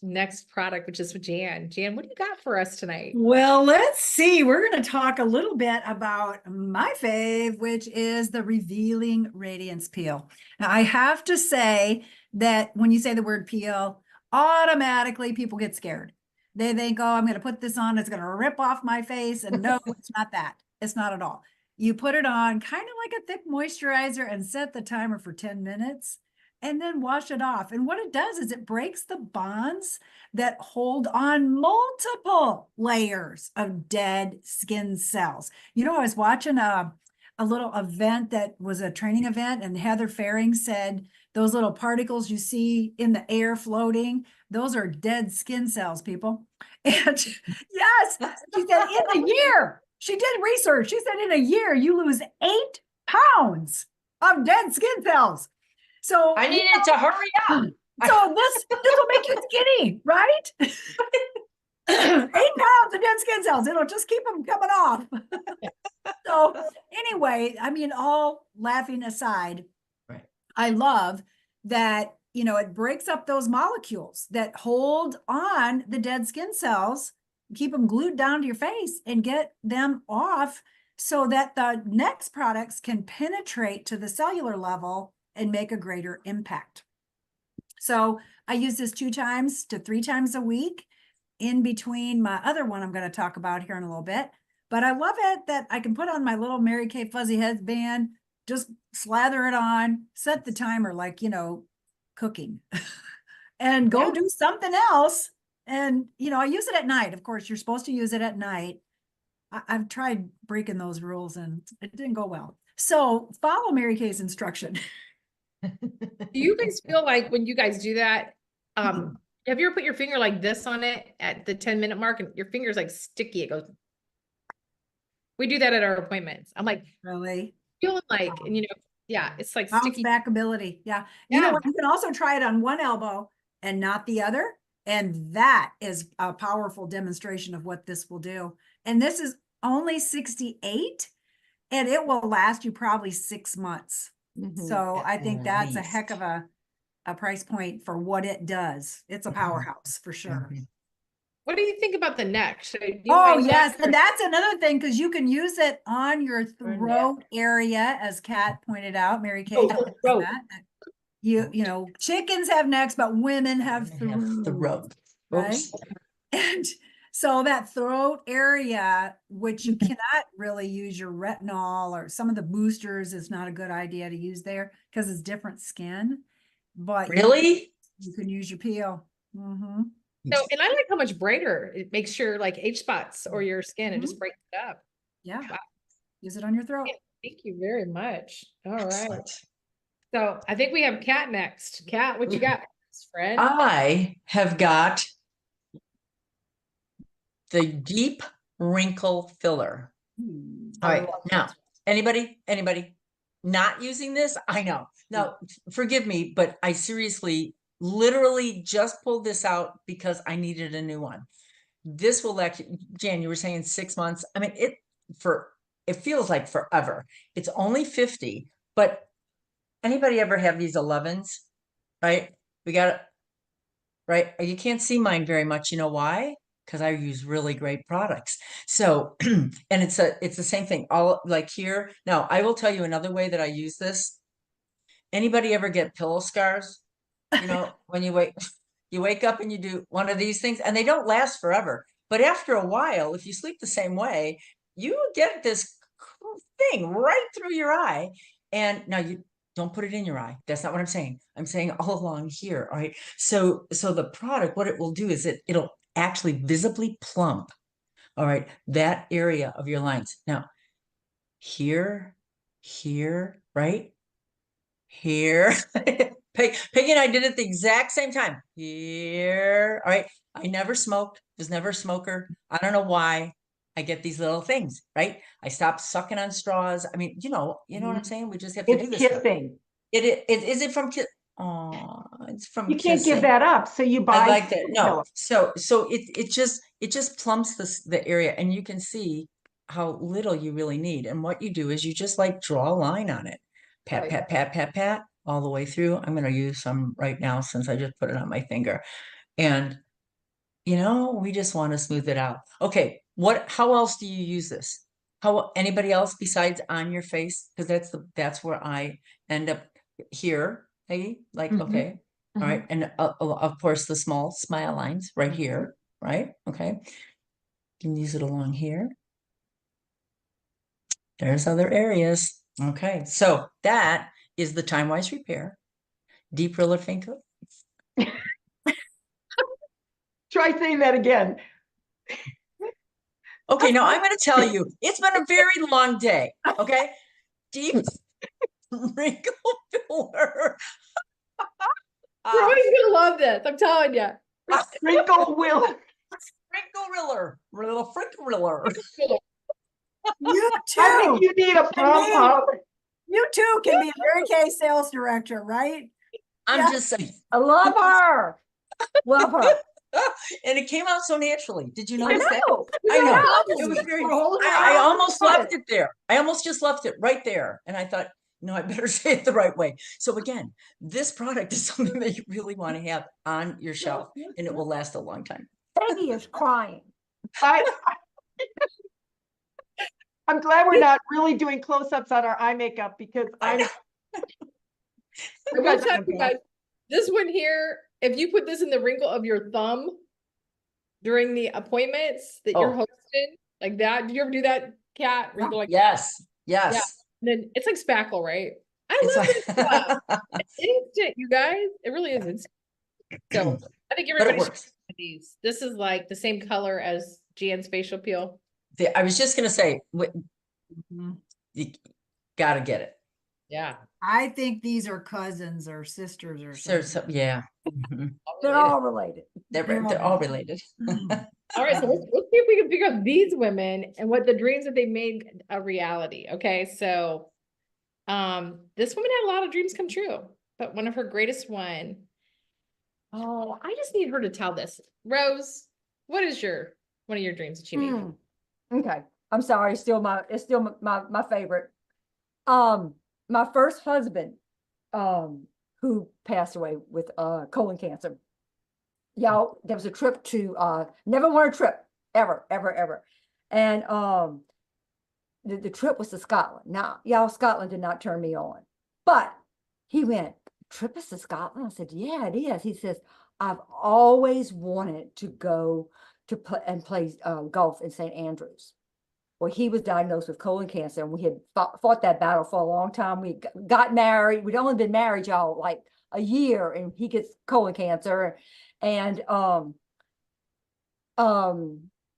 product, which is with Jan. Jan, what do you got for us tonight? Well, let's see. We're going to talk a little bit about my fave, which is the Revealing Radiance Peel. Now, I have to say that when you say the word peel, automatically people get scared. They think, oh, I'm going to put this on, it's going to rip off my face. And no, it's not that. It's not at all. You put it on kind of like a thick moisturizer and set the timer for 10 minutes. And then wash it off. And what it does is it breaks the bonds that hold on multiple layers of dead skin cells. You know, I was watching a little event that was a training event, and Heather Faring said, those little particles you see in the air floating, those are dead skin cells, people. And yes, she said in a year, she did research. She said in a year, you lose 8 pounds of dead skin cells. So I needed to hurry up. So this will make you skinny, right? 8 pounds of dead skin cells. It'll just keep them coming off. So anyway, I mean, all laughing aside, right. I love that, you know, it breaks up those molecules that hold on the dead skin cells, keep them glued down to your face and get them off so that the next products can penetrate to the cellular level and make a greater impact. So I use this 2 times to 3 times a week in between my other one I'm going to talk about here in a little bit. But I love it that I can put on my little Mary Kay fuzzy headband, just slather it on, set the timer like, you know, cooking and go do something else. And, you know, I use it at night. Of course, you're supposed to use it at night. I've tried breaking those rules and it didn't go well. So follow Mary Kay's instruction. Do you guys feel like when you guys do that, have you ever put your finger like this on it at the 10-minute mark and your finger's like sticky? It goes. We do that at our appointments. I'm like, really feeling like, and you know, yeah, it's like bounce sticky back ability. Yeah. You know what? You can also try it on one elbow and not the other. And that is a powerful demonstration of what this will do. And this is only 68 and it will last you probably 6 months. So I think that's a heck of a price point for what it does. It's a powerhouse for sure. What do you think about the neck? Oh, yes. And that's another thing, because you can use it on your throat area, as Kat pointed out. Mary Kay that. You know, chickens have necks, but women have throat. Right? And so that throat area, which you cannot really use your retinol or some of the boosters, is not a good idea to use there because it's different skin. But really, you can use your peel. So, and I like how much brighter it makes your like age spots or your skin. It just breaks it up. Yeah. Wow. Use it on your throat. Thank you very much. All right. So I think we have Kat next. Kat, what you got? friend. I have got the deep wrinkle filler. All I right, love now, this. anybody not using this? I know. Now, forgive me, but I seriously, literally just pulled this out because I needed a new one. This will actually, Jan, you were saying 6 months. I mean, it feels like forever. It's only 50, but anybody ever have these 11s? Right? We got it, right? You can't see mine very much. You know why? Because I use really great products. So, and it's the same thing. All like here. Now, I will tell you another way that I use this. Anybody ever get pillow scars? You know, when you wake up and you do one of these things, and they don't last forever. But after a while, if you sleep the same way, you get this thing right through your eye. And now you don't put it in your eye. That's not what I'm saying. I'm saying all along here. All right. So the product, what it will do is it'll actually visibly plump. All right, that area of your lines. Now, here, right? Here. Peggy and I did it the exact same time. Here. All right. I never smoked, was never a smoker. I don't know why I get these little things, right? I stopped sucking on straws. I mean, you know what I'm saying? We just have to do It's this stuff. kissing. Is it from Oh, it's from You can't give kissing. that up, so you I buy like that. sleep No, pillows. so it just plumps the area, and you can see how little you really need. And what you do is you just like draw a line on it. Pat, Right. pat, pat, pat, pat, all the way through. I'm going to use some right now since I just put it on my finger. And we just want to smooth it out. Okay, how else do you use this? Anybody else besides on your face? Because that's where I end up here. Hey, like, Mhm. okay. All right. And of course, the small smile lines right here, right? Okay. You can use it along here. There's other areas. Okay. So that is the time-wise repair. Deep roller finger. Try saying that again. Okay. Now I'm going to tell you, it's been a very long day. Okay. Deep wrinkle filler. Roy's gonna love this. I'm telling you. Wrinkle will. Wrinkle riller. Little frinkle riller. You I think too. you need a pom pom. You too can be a Mary Kay sales director, right? I'm Yeah. just saying. I love her. Love her. And it came out so naturally. Did you I notice that? know. I know. Yeah. It was very, We're holding I it up. almost left it there. I almost just left it right there. And I thought, no, I better say it the right way. So again, this product is something that you really want to have on your shelf, and it will last a long time. Peggy is crying. I'm glad we're not really doing close-ups on our eye makeup because I I'm. know. I will tell you guys, this one here, if you put this in the wrinkle of your thumb during the appointments that you're Oh. hosting, like that, did you ever do that, Kat? Where you go like, Yes. Yeah. Yes. and then it's like spackle, right? I It's love this stuff. like, It's instant, you guys. It really is instant. So I think but it everybody should works. try these. This is like the same color as Jan's facial peel. I was just going to say, you got to get it. Yeah. I think these are cousins or sisters or So, something. yeah. Mhm. They're all related. They're all related. Mhm. All right, so let's see if we can figure out these women and what the dreams that they made a reality. Okay, so this woman had a lot of dreams come true, but one of her greatest one. Oh, I just need her to tell this. Rose, what is one of your dreams that you made? Okay. I'm sorry. It's still my favorite. My first husband, who passed away with colon cancer. Y'all, there was a trip to never won a trip ever. And the trip was to Scotland. Now, y'all, Scotland did not turn me on. But he went, trip is to Scotland? I said, yeah, it is. He says, I've always wanted to go to play golf in St. Andrews. Well, he was diagnosed with colon cancer, and we had fought that battle for a long time. We got married. We'd only been married, y'all, like a year, and he gets colon cancer. And I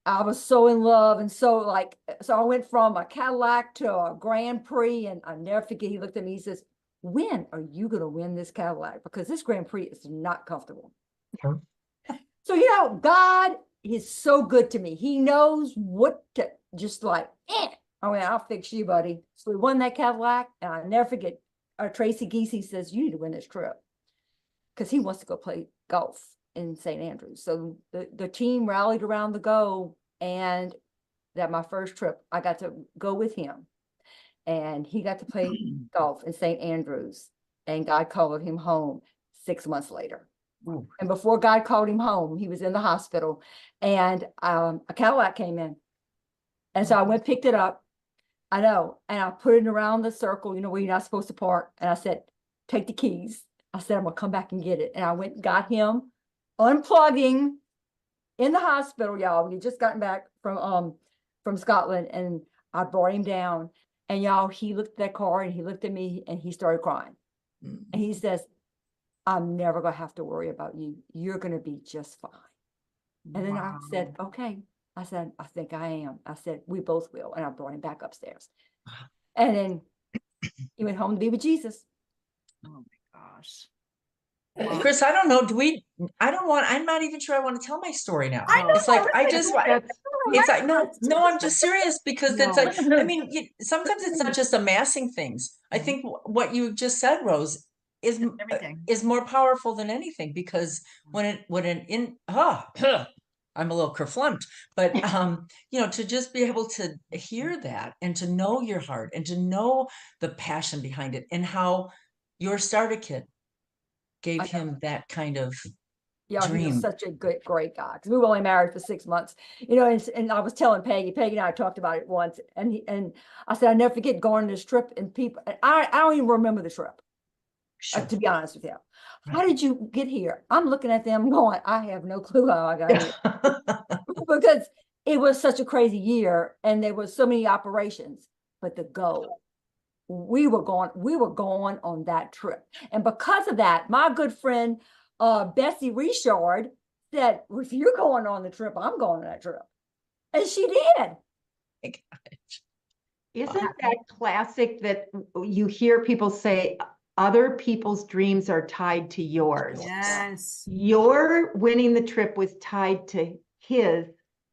was so in love, and so I went from a Cadillac to a Grand Prix, and I never forget, he looked at me, he says, when are you going to win this Cadillac? Because this Grand Prix is not comfortable. Sure. So, God is so good to me. He knows what to just like, I'll fix you, buddy. So we won that Cadillac, and I'll never forget. Tracy Geesey says, you need to win this trip because he wants to go play golf in St. Andrews. So the team rallied around the goal, and that my first trip, I got to go with him, and he got to play golf in St. Andrews, and God called him home 6 months later. Ooh. And before God called him home, he was in the hospital, and a Cadillac came in. And so I went, picked it up. I know. And I put it around the circle, where you're not supposed to park. And I said, take the keys. I said, I'm going to come back and get it. And I went and got him unplugging in the hospital, y'all. We had just gotten back from Scotland, and I brought him down. And y'all, he looked at that car and he looked at me and he started crying. And he says, I'm never going to have to worry about you. You're going to be just fine. And then I said, okay. I said, I think I am. I said, we both will. And I brought him back upstairs. And then he went home to be with Jesus. Oh my gosh. Chris, I don't know. I'm not even sure I want to tell my story now. I know, It's like, That's- it's like, no, I'm just serious because it's like, I mean, sometimes it's not just amassing things. I think what you just said, Rose, Everything. is more powerful than anything, because I'm a little kerflumped, but to just be able to hear that and to know your heart and to know the passion behind it and how your starter kit gave him that kind of Yeah, he was dream. such a great guy, because we were only married for 6 months, and I was telling Peggy and I talked about it once, and I said, I never forget going on this trip, and people, I don't even remember the trip, to be honest with you. How did you get here? I'm looking at them going, I have no clue how I got here. Because it was such a crazy year and there was so many operations, but the goal, we were going on that trip. And because of that, my good friend, Bessie Richard said, well, if you're going on the trip, I'm going on that trip. And she did. Isn't that classic that you hear people say other people's dreams are tied to yours? Yes. Your winning the trip was tied to his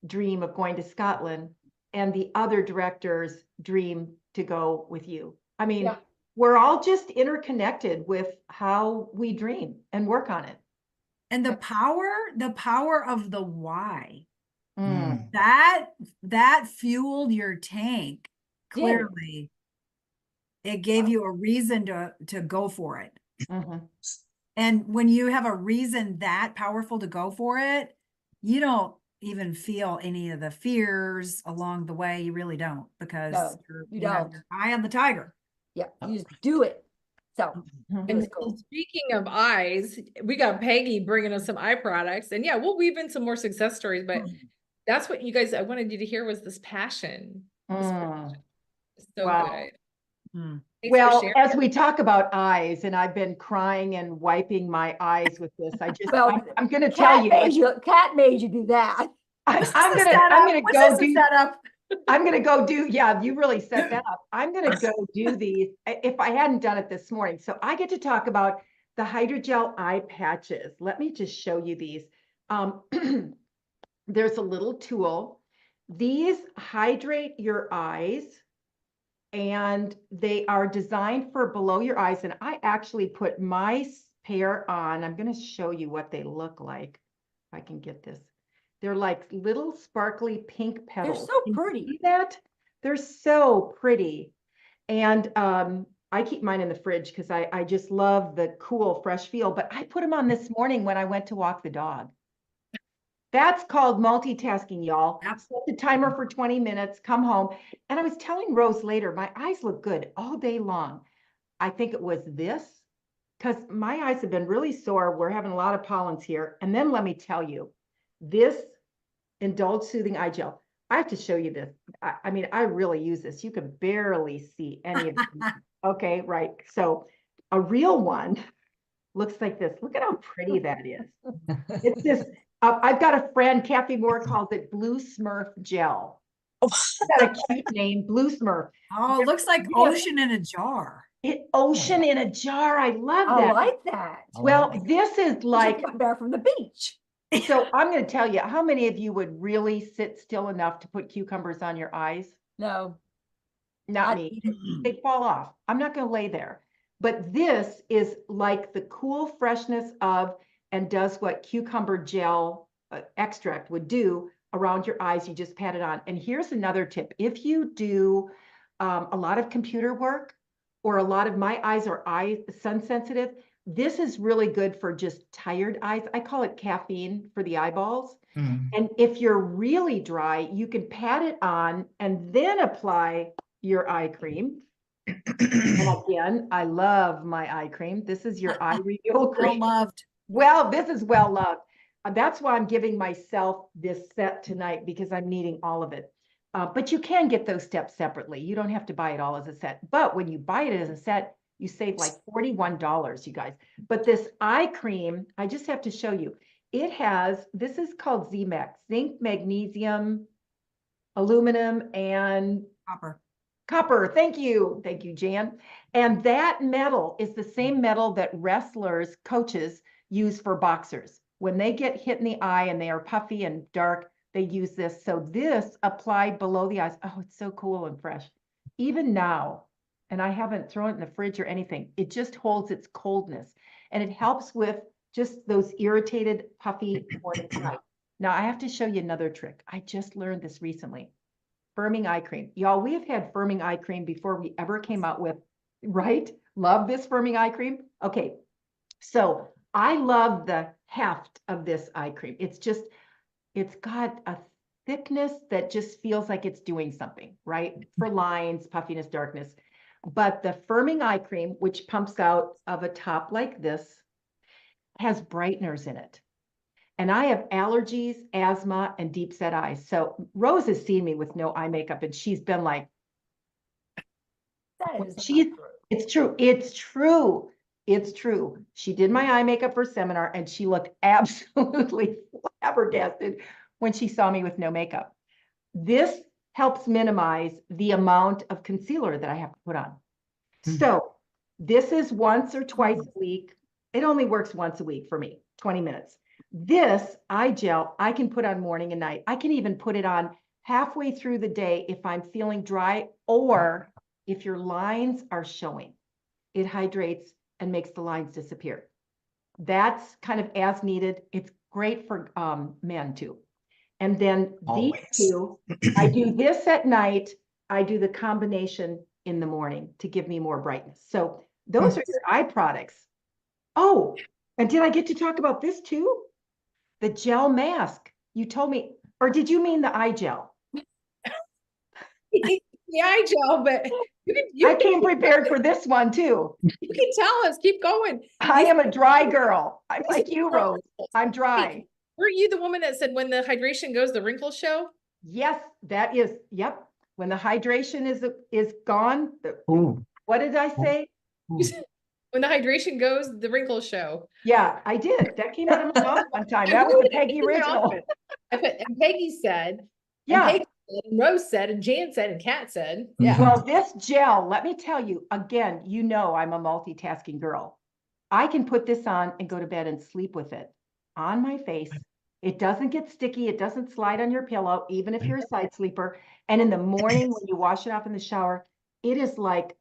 dream of going to Scotland and the other director's dream to go with you. I mean, Yeah. we're all just interconnected with how we dream and work on it. And the power of the why. Mm. That fueled your tank. Did. Clearly. It gave you a reason to go for it. Mhm. And when you have a reason that powerful to go for it, you don't even feel any of the fears along the way. You really don't, because No, you have don't. your eye on the tiger. Yeah, you just do it. So it And was cool. speaking of eyes, we got Peggy bringing us some eye products, and yeah, we'll weave in some more success stories, but that's what you guys, I wanted you to hear, was this passion. This Mm. is so Wow. good. Mm. Thanks for Well, sharing. as we talk about eyes, and I've been crying and wiping my eyes with this, Well, I'm going to tell you, Cat made you do that. I'm What's going this to, setup? I'm going to What's go this do, setup? I'm going to go do, yeah, you really set that up. I'm going to go do these if I hadn't done it this morning. So I get to talk about the hydrogel eye patches. Let me just show you these. There's a little tool. These hydrate your eyes, and they are designed for below your eyes. And I actually put my pair on. I'm going to show you what they look like. If I can get this. They're like little sparkly pink petals. so Can you pretty. see that? They're so pretty. And I keep mine in the fridge because I just love the cool, fresh feel. But I put them on this morning when I went to walk the dog. That's called multitasking, y'all. Yep. Set the timer for 20 minutes, come home. And I was telling Rose later, my eyes look good all day long. I think it was this, because my eyes have been really sore. We're having a lot of pollens here. And then let me tell you, this Indulge Soothing Eye Gel. I have to show you this. I mean, I really use this. You can barely see any of it. Okay, right. So a real one looks like this. Look at how pretty that is. It's this. I've got a friend, Kathy Moore, calls it Blue Smurf Gel. Got a cute name, Blue Smurf. Oh, it looks like Yeah. ocean in a jar. Ocean in a jar. I love I that. like that. Well, this is Like like, back from the beach. so I'm going to tell you, how many of you would really sit still enough to put cucumbers on your eyes? No, Not I me. eat it. They fall off. I'm not going to lay there. But this is like the cool freshness of, and does what cucumber gel extract would do around your eyes. You just pat it on. And here's another tip. If you do a lot of computer work, or a lot of, my eyes are sun sensitive, this is really good for just tired eyes. I call it caffeine for the eyeballs. And if you're really dry, you can pat it on and then apply your eye cream. And again, I love my eye cream. This is your eye renewal Well cream. loved. Well, this is well loved. That's why I'm giving myself this set tonight, because I'm needing all of it. But you can get those steps separately. You don't have to buy it all as a set. But when you buy it as a set, you save like $41, you guys. But this eye cream, I just have to show you. It has, this is called ZMAX, zinc, magnesium, aluminum, and Copper. copper. Thank you. Thank you, Jan. And that metal is the same metal that wrestlers, coaches use for boxers. When they get hit in the eye and they are puffy and dark, they use this. So this applied below the eyes. Oh, it's so cool and fresh. Even now, and I haven't thrown it in the fridge or anything, it just holds its coldness. And it helps with just those irritated, puffy eyes. Now I have to show you another trick. I just learned this recently. Firming eye cream. Y'all, we have had firming eye cream before we ever came out with, right? Love this firming eye cream. Okay, so I love the heft of this eye cream. It's just, it's got a thickness that just feels like it's doing something, right? For lines, puffiness, darkness. But the firming eye cream, which pumps out of a top like this, has brighteners in it. And I have allergies, asthma, and deep set eyes. So Rose has seen me with no eye makeup, and she's been like, that is not she's, true. it's true. It's true. It's true. She did my eye makeup for seminar, and she looked absolutely flabbergasted when she saw me with no makeup. This helps minimize the amount of concealer that I have to put on. So this is once or twice a week. It only works once a week for me, 20 minutes. This eye gel, I can put on morning and night. I can even put it on halfway through the day if I'm feeling dry, or if your lines are showing. It hydrates and makes the lines disappear. That's kind of as needed. It's great for men too. And then these two, I do this at night. I do the combination in the morning to give me more brightness. So those are your eye products. Oh, and did I get to talk about this too? The gel mask. You told me, or did you mean the eye gel? The eye gel, but I came prepared for this one too. you can tell us. Keep going. I am a dry girl. I'm like you, Rose. I'm dry. Weren't you the woman that said when the hydration goes, the wrinkles show? Yes, that is. Yep. When the hydration is gone. What did I say? When the hydration goes, the wrinkles show. Yeah, I did. That came out of my mouth one time. That was the Peggy original. And Peggy said, Yeah. and Peggy said, and Rose said, and Jan said, and Kat said, yeah. Well, this gel, let me tell you, again, you know I'm a multitasking girl. I can put this on and go to bed and sleep with it on my face. It doesn't get sticky. It doesn't slide on your pillow, even if you're a side sleeper. And in the morning, when you wash it off in the shower, it is like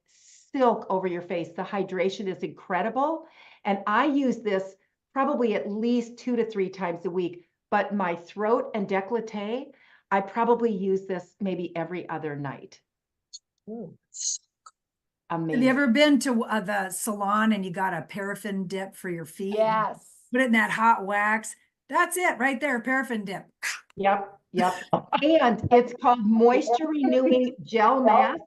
silk over your face. The hydration is incredible. And I use this probably at least 2 to 3 times a week. But my throat and décolleté, I probably use this maybe every other night. Amazing. Have you ever been to the salon and you got a paraffin dip for your feet? Yes. Put it in that hot wax. That's it right there, paraffin dip. Yep, yep. And it's called Moisture Renewing Gel Mask.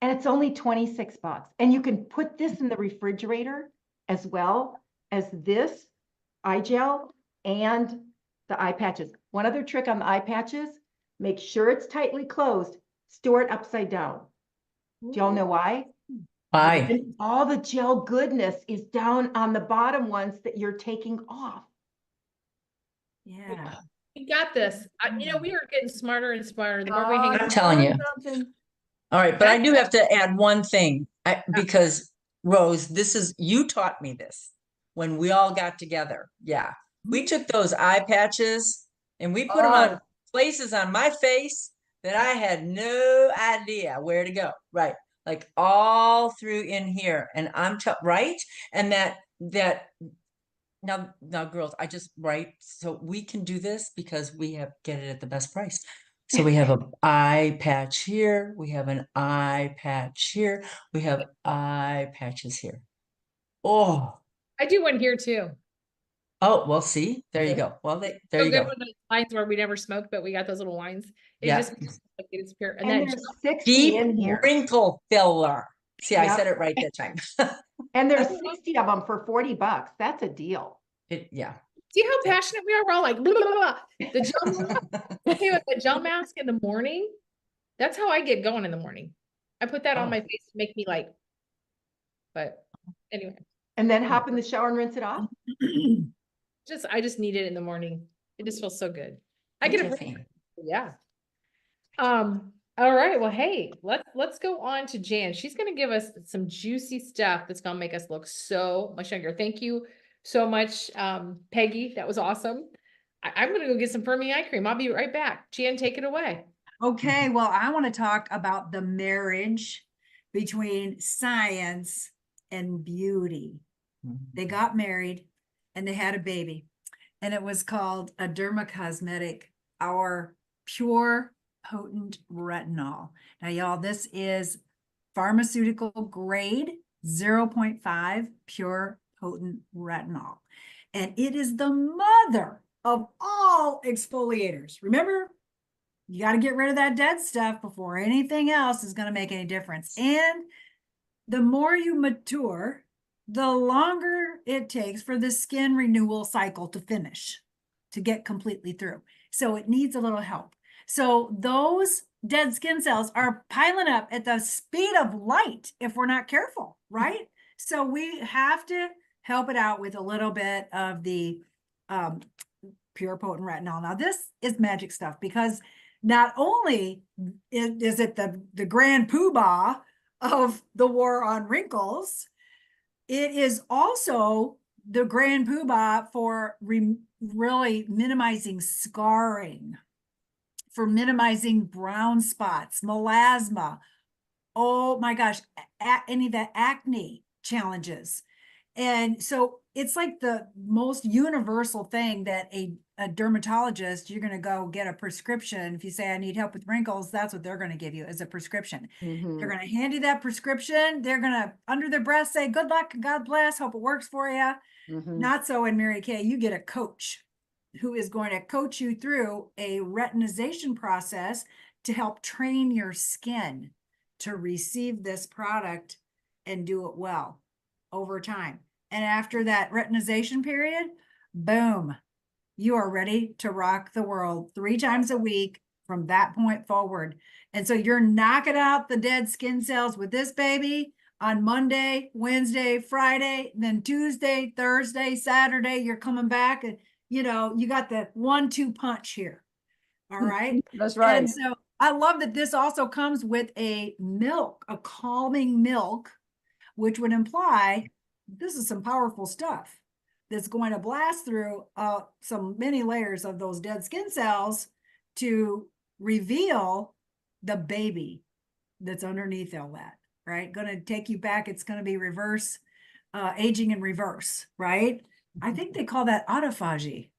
And it's only 26 bucks. And you can put this in the refrigerator as well as this eye gel and the eye patches. One other trick on the eye patches, make sure it's tightly closed, store it upside down. Do y'all know why? Why? And all the gel goodness is down on the bottom ones that you're taking off. Yeah. We got this. You know, we are getting smarter and smarter the more we hang I'm out. telling you. Something. All right, but I do have to add one thing because Rose, you taught me this when we all got together. Yeah. We took those eye patches and we put them on places on my face that I had no idea where to go. Right. Like all through in here. And right. And that now girls, I just so we can do this because we get it at the best price. So we have an eye patch here, we have an eye patch here, we have eye patches here. Oh, I do one here too. oh, well, see, there you go. Well, there So you good go. with those lines where we never smoked, but we got those little lines. It Yeah. just like it's pure. And And then there's 60 Deep in here. wrinkle filler. See, I Yep. said it right that time. And there's 60 of them for $40. That's a deal. Yeah. see how passionate we are? We're all like, blah, blah, blah, blah. The gel mask, okay, with the gel mask in the morning. That's how I get going in the morning. I put that on Oh. my face to make me like, but anyway, And then hop in the shower and rinse it off. I just need it in the morning. It just feels so good. I get a Interesting. yeah. All right. Well, hey, let's go on to Jan. She's gonna give us some juicy stuff that's gonna make us look so much younger. Thank you so much, Peggy. That was awesome. I'm gonna go get some Firming eye cream. I'll be right back. Jan, take it away. Okay, well, I want to talk about the marriage between science and beauty. They got married and they had a baby, and it was called a dermacosmetic, our pure potent retinol. Now, y'all, this is pharmaceutical grade 0.5 pure potent retinol, and it is the mother of all exfoliators. Remember, you got to get rid of that dead stuff before anything else is going to make any difference. And the more you mature, the longer it takes for the skin renewal cycle to finish, to get completely through. So it needs a little help. So those dead skin cells are piling up at the speed of light if we're not careful, right? So we have to help it out with a little bit of the pure potent retinol. Now this is magic stuff because not only is it the grand poobah of the war on wrinkles, it is also the grand poobah for really minimizing scarring, for minimizing brown spots, melasma. Oh my gosh, any of the acne challenges. And so it's like the most universal thing that a dermatologist, you're going to go get a prescription. If you say, I need help with wrinkles, that's what they're going to give you as a prescription. They're going to hand you that prescription. They're going to, under their breath, say, good luck, God bless, hope it works for you. Not so in Mary Kay. You get a coach who is going to coach you through a retinization process to help train your skin to receive this product and do it well over time. And after that retinization period, boom, you are ready to rock the world 3 times a week from that point forward. And so you're knocking out the dead skin cells with this baby on Monday, Wednesday, Friday, then Tuesday, Thursday, Saturday, you're coming back and, you know, you got the 1-2 punch here. All right. That's right. And so I love that this also comes with a milk, a calming milk, which would imply this is some powerful stuff that's going to blast through some many layers of those dead skin cells to reveal the baby that's underneath all that, right? Going to take you back. It's going to be reverse, aging in reverse, right? I think they call that autophagy.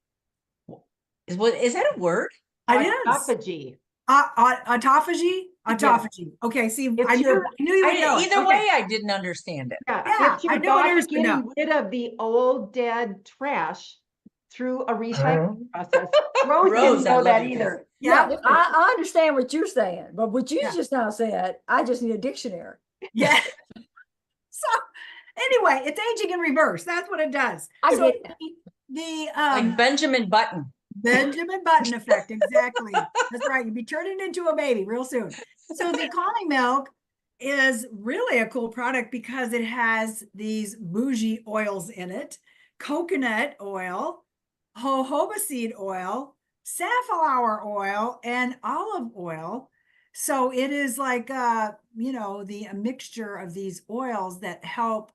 Is that a word? It is. Autophagy. Autophagy? Autophagy. Okay, see, I knew you would know it. Either Okay. way, I didn't understand it. Yeah, Yeah, if your I knew it dog is is to know. getting rid of the old dead trash through a recycling process. Rose Rose, didn't I know love that you either. Yeah. No, I understand what you're saying, but what you Yeah. just now said, I just need a dictionary. Yeah. So anyway, it's aging in reverse. That's what it does. I So get that. the Like Benjamin Button. Benjamin Button effect, exactly. That's right. You'll be turning into a baby real soon. So the calming milk is really a cool product because it has these bougie oils in it: coconut oil, jojoba seed oil, safflower oil, and olive oil. So it is like a mixture of these oils that help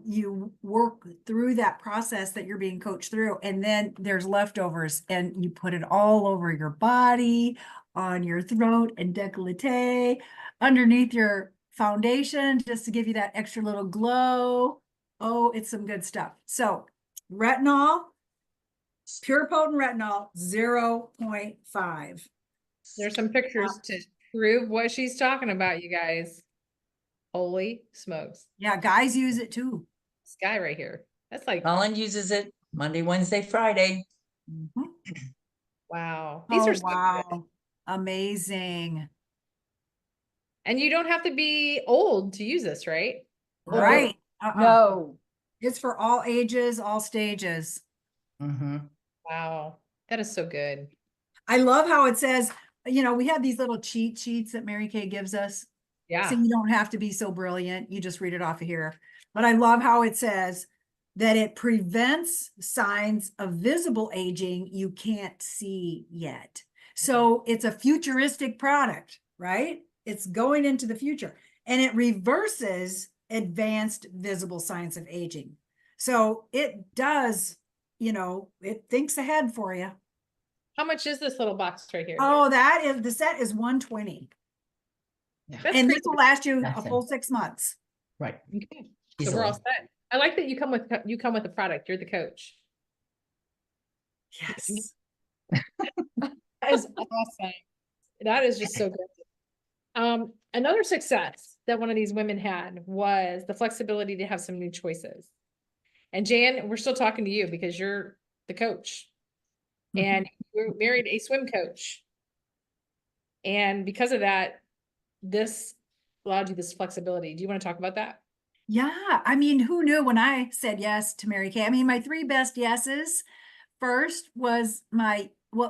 you work through that process that you're being coached through, and then there's leftovers, and you put it all over your body, on your throat and décolleté, underneath your foundation, just to give you that extra little glow. Oh, it's some good stuff. So retinol, pure potent retinol, 0.5. There's some pictures to prove what she's talking about, you guys. Holy smokes. Yeah, guys use it too. This guy right here. That's like, Colin uses it Monday, Wednesday, Friday. Mhm. wow. These Oh, are so good. wow. Amazing. And you don't have to be old to use this, right? No. Right. No. It's for all ages, all stages. Mhm. Wow. That is so good. I love how it says, we have these little cheat sheets that Mary Kay gives us. So Yeah. you don't have to be so brilliant. You just read it off of here. But I love how it says that it prevents signs of visible aging you can't see yet. So it's a futuristic product, right? It's going into the future, and it reverses advanced visible signs of aging. So it does, it thinks ahead for you. How much is this little box right here? Oh, the set is 120. That's And this pretty will last you a Nothing. full 6 months. Right. okay. So we're all Easily. set. I like that you come with the product. You're the coach. Yes. That is awesome. That is just so good. Another success that one of these women had was the flexibility to have some new choices. And Jan, we're still talking to you because you're the coach and you married a swim coach. And because of that, this allowed you this flexibility. Do you want to talk about that? Yeah. I mean, who knew when I said yes to Mary Kay? I mean, my 3 best yeses. First was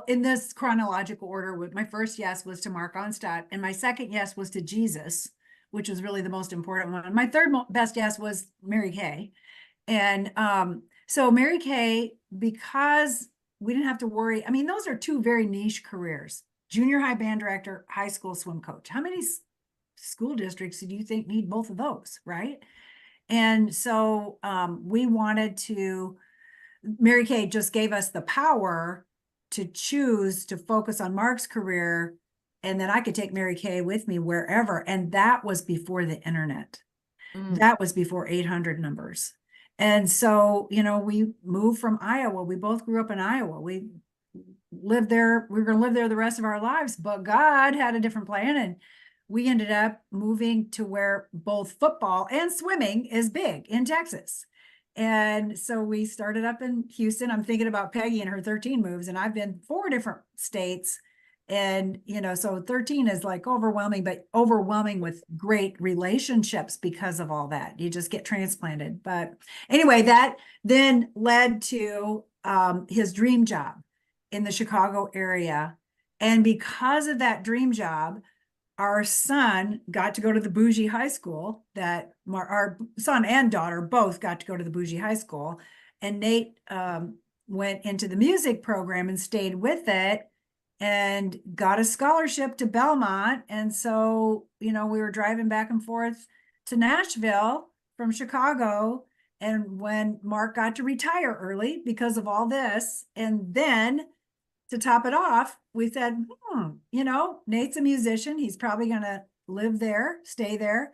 in this chronological order, my first yes was to Mark Onstad, and my second yes was to Jesus, which was really the most important one. My third best yes was Mary Kay. And so Mary Kay, because we didn't have to worry. I mean, those are 2 very niche careers: junior high band director, high school swim coach. How many school districts do you think need both of those, right? And so we wanted to, Mary Kay just gave us the power to choose to focus on Mark's career, and then I could take Mary Kay with me wherever. And that was before the internet. That was before 800 numbers. And so, we moved from Iowa. We both grew up in Iowa. We lived there. We were going to live there the rest of our lives, but God had a different plan. And we ended up moving to where both football and swimming is big in Texas. And so we started up in Houston. I'm thinking about Peggy and her 13 moves, and I've been 4 different states. And, so 13 is like overwhelming, but overwhelming with great relationships because of all that. You just get transplanted. But anyway, that then led to his dream job in the Chicago area. And because of that dream job, our son got to go to the bougie high school that our son and daughter both got to go to the bougie high school. And Nate went into the music program and stayed with it and got a scholarship to Belmont. And so, we were driving back and forth to Nashville from Chicago. And when Mark got to retire early because of all this, and then to top it off, we said, Nate's a musician. He's probably going to live there, stay there,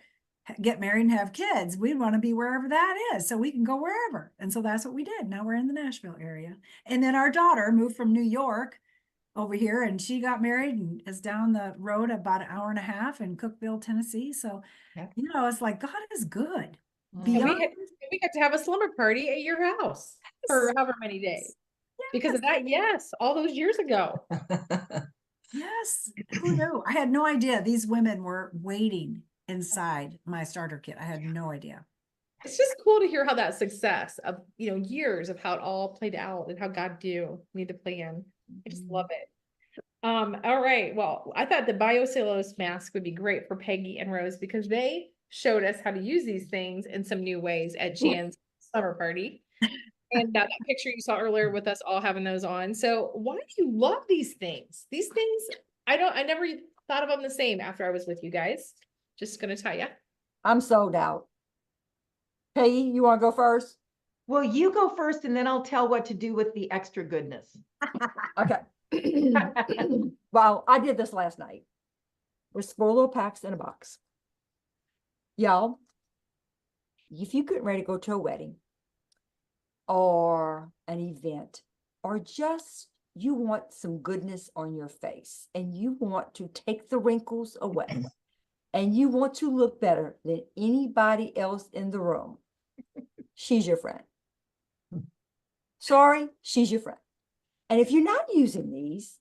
get married and have kids. We want to be wherever that is so we can go wherever. And so that's what we did. Now we're in the Nashville area. And then our daughter moved from New York over here, and she got married and is down the road about an hour and a half in Cookeville, Tennessee. So, Yeah. it's like God is good. And Beyond, we got to have a slumber party at your house for however many days. Because of that, yes, all those years ago. yes, who knew? I had no idea these women were waiting inside my starter kit. I had no idea. It's just cool to hear how that success of, years of how it all played out and how God need to plan. I just love it. All right. Well, I thought the biocellulose mask would be great for Peggy and Rose because they showed us how to use these things in some new ways at Jan's summer party. And that picture you saw earlier with us all having those on. So why do you love these things? These things, I never thought of them the same after I was with you guys. Just gonna tell you. I'm sold out. Peggy, you want to go first? Well, you go first and then I'll tell what to do with the extra goodness. Okay. Well, I did this last night. There's 4 little packs in a box. Y'all, if you get ready to go to a wedding or an event, or just you want some goodness on your face and you want to take the wrinkles away and you want to look better than anybody else in the room, she's your friend. Sorry, she's your friend. And if you're not using these,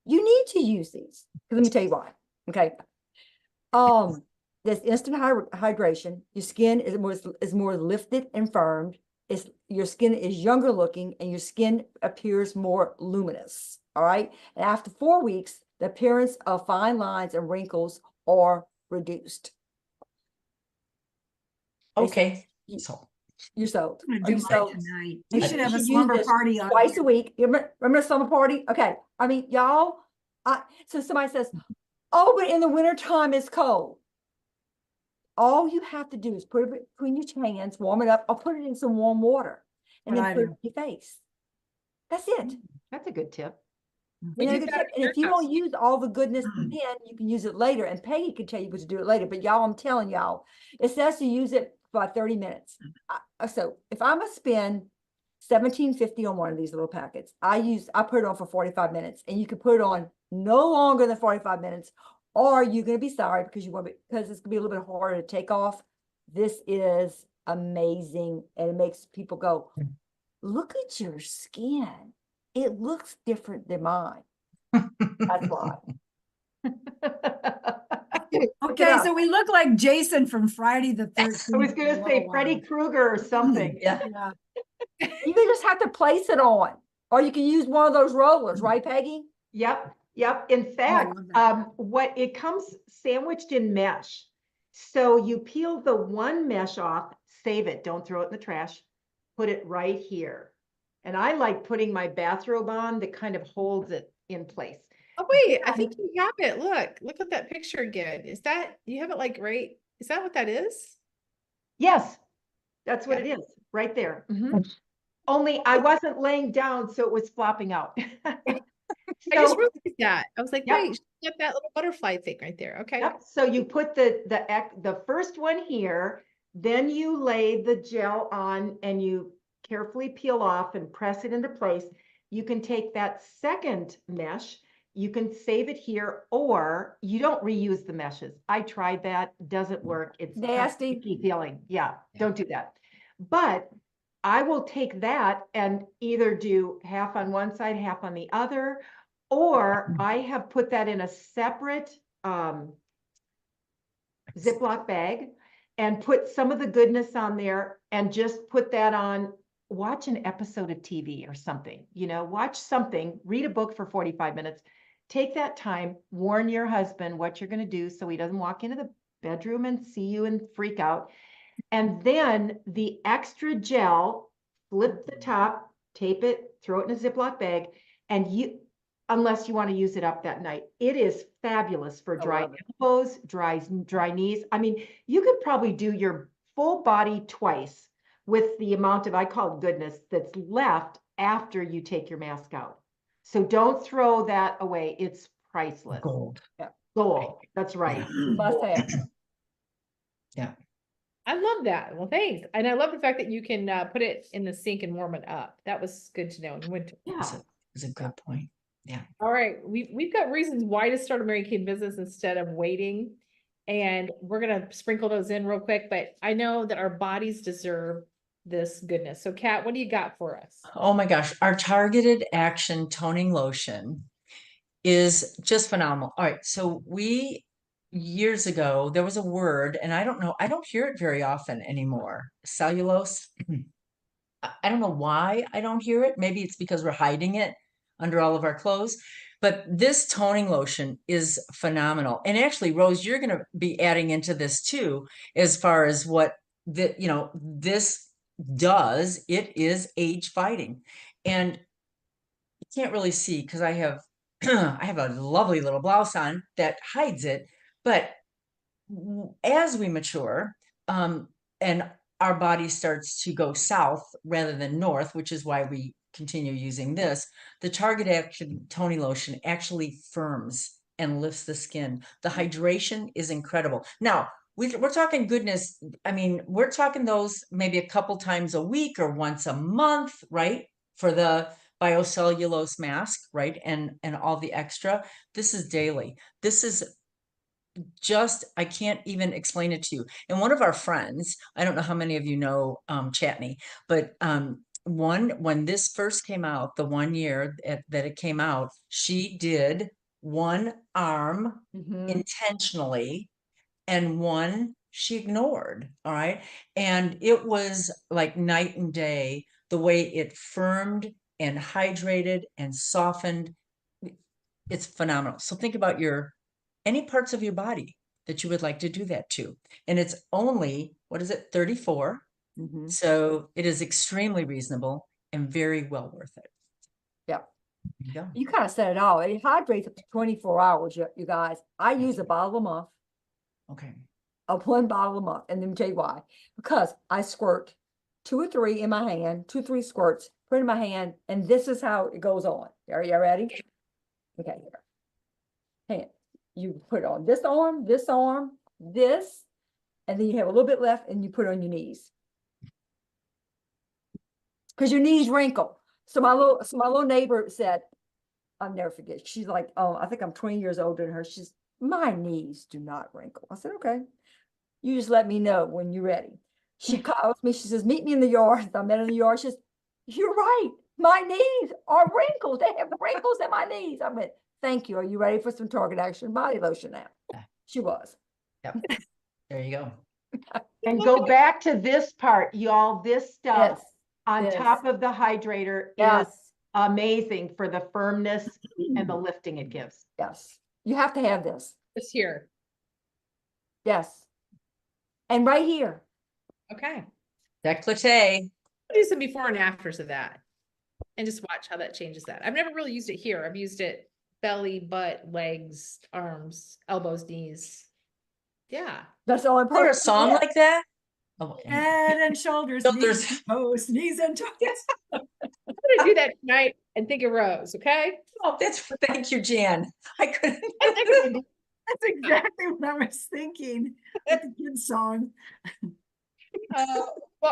you need to use these. Let me tell you why. Okay. There's instant hydration. Your skin is more lifted and firmed. Your skin is younger looking and your skin appears more luminous. All right. And after 4 weeks, the appearance of fine lines and wrinkles are reduced. Okay. You- So You're sold. I'm Are gonna you do mine sold? tonight. You We should have a use slumber this party on. twice a week. Remember slumber party? Okay. I mean, y'all, so somebody says, oh, but in the wintertime it's cold. All you have to do is put it between your hands, warm it up, or put it in some warm water, and What then I put it do. on your face. That's it. That's a good tip. We You know, do good that tip. at And your if you house. don't use all the goodness then, you can use it later. And Peggy can tell you what to do it later. But y'all, I'm telling y'all, it says to use it for about 30 minutes. So if I'm gonna spend $17.50 on one of these little packets, I put it on for 45 minutes, and you can put it on no longer than 45 minutes, or you're gonna be sorry because because it's gonna be a little bit harder to take off. This is amazing, and it makes people go, look at your skin. It looks different than mine. That's why. Okay, out. so we look like Jason from Friday the 13th. I was gonna say Freddy Krueger or something. yeah. Yeah. You can just have to place it on, or you can use one of those rollers, right, Peggy? Yep, yep. In fact, love that. what it comes sandwiched in mesh. So you peel the one mesh off, save it, don't throw it in the trash, put it right here. And I like putting my bathrobe on that kind of holds it in place. Oh, wait, I think you have it. Look at that picture again. Is that, you have it like right? Is that what that is? Yes, that's what it is, right there. Mhm. Only I wasn't laying down, so it was flopping out. I just So, realized that. I was like, Yep. wait, she's got that little butterfly thing right there. Okay. yep, so you put the first one here, then you lay the gel on and you carefully peel off and press it into place. You can take that second mesh, you can save it here, or you don't reuse the meshes. I tried that, doesn't work. It's kind of Nasty. sticky feeling. Yeah, don't do that. But I will take that and either do half on one side, half on the other, or I have put that in a separate Ziploc bag and put some of the goodness on there and just put that on, watch an episode of TV or something, watch something, read a book for 45 minutes, take that time, warn your husband what you're going to do so he doesn't walk into the bedroom and see you and freak out. And then the extra gel, flip the top, tape it, throw it in a Ziploc bag, and unless you want to use it up that night, it is fabulous for dry love it. elbows, dry knees. I mean, you could probably do your full body twice with the amount of, I call it goodness, that's left after you take your mask out. So don't throw that away. It's priceless. Gold. Gold. That's right. Must have. Yeah. I love that. Well, thanks. And I love the fact that you can put it in the sink and warm it up. That was good to know in winter. Yeah. It's a good point. Yeah. All right. We've got reasons why to start a Mary Kay business instead of waiting. And we're going to sprinkle those in real quick, but I know that our bodies deserve this goodness. So Kat, what do you got for us? Oh my gosh. Our targeted action toning lotion is just phenomenal. All right. So years ago, there was a word, and I don't know, I don't hear it very often anymore. Cellulose. I don't know why I don't hear it. Maybe it's because we're hiding it under all of our clothes. But this toning lotion is phenomenal. And actually, Rose, you're going to be adding into this too, as far as what this does. It is age fighting. And you can't really see because I have I have a lovely little blouse on that hides it. But as we mature, and our body starts to go south rather than north, which is why we continue using this, the Target Action Toning Lotion actually firms and lifts the skin. The hydration is incredible. Now, we're talking goodness. I mean, we're talking those maybe a couple times a week or once a month, right? For the biocellulose mask, right? And all the extra. This is daily. This is just, I can't even explain it to you. And one of our friends, I don't know how many of you know Chatney, but when this first came out, the 1 year that it came out, she did one arm intentionally and one she ignored. All right. And it was like night and day, the way it firmed and hydrated and softened. It's phenomenal. So think about any parts of your body that you would like to do that to. And it's only, what is it, 34? So it is extremely reasonable and very well worth it. Yeah. There you go. You kind of said it all. It hydrates up to 24 hours, you guys. I use a bottle a month, Okay. one bottle a month. And let me tell you why. Because I squirt 2 or 3 in my hand, 2 or 3 squirts, put it in my hand, and this is how it goes on. Are you ready? Okay, here. Hand. You put it on this arm, this, and then you have a little bit left and you put it on your knees. Because your knees wrinkle. So my little neighbor said, I'll never forget. She's like, oh, I think I'm 20 years older than her. She's, my knees do not wrinkle. I said, okay. You just let me know when you're ready. She calls me. She says, meet me in the yard. I met her in the yard. She says, you're right. My knees are wrinkled. They have wrinkles in my knees. I went, thank you. Are you ready for some Target Action body lotion now? She was. Yep. There you go. And go back to this part, y'all. This stuff Yes. on Yes. top of the hydrator is Yes. amazing for the firmness and the lifting it gives. Yes. You have to have this. It's here. Yes. And right here. Okay. Décolleté. Do some before and afters of that and just watch how that changes that. I've never really used it here. I've used it belly, butt, legs, arms, elbows, knees. Yeah. That's the only Is there a person. song like that? Oh, Head and shoulders, Shoulders. knees, toes, knees and toes. I'm gonna do that tonight and think of Rose, okay? oh, thank you, Jan. I couldn't. That's exactly what I was thinking. It's a good song.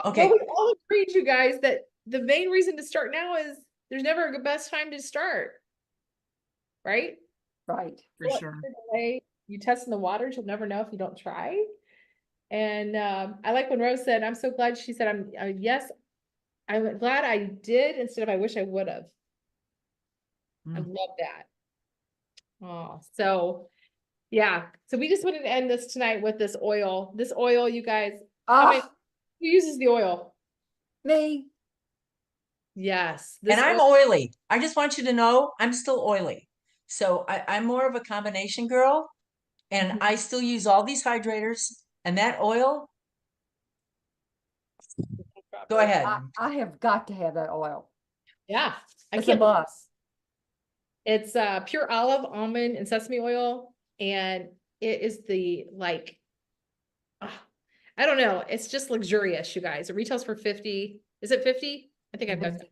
Okay. Well, we all agreed, you guys, that the main reason to start now is there's never a best time to start, right? Right. For sure. You test in the waters, you'll never know if you don't try. And I like when Rose said, I'm so glad she said, yes, I'm glad I did instead of I wish I would have. I love that. Oh, so yeah. So we just wanted to end this tonight with this oil. This oil, you guys, who uses the oil? Me. Yes. And I'm oily. I just want you to know I'm still oily. So I'm more of a combination girl. And I still use all these hydrators and that oil. Go ahead. I have got to have that oil. Yeah. It's a must. It's pure olive, almond, and sesame oil. And it is the I don't know. It's just luxurious, you guys. It retails for 50. Is it 50? I think I've got that.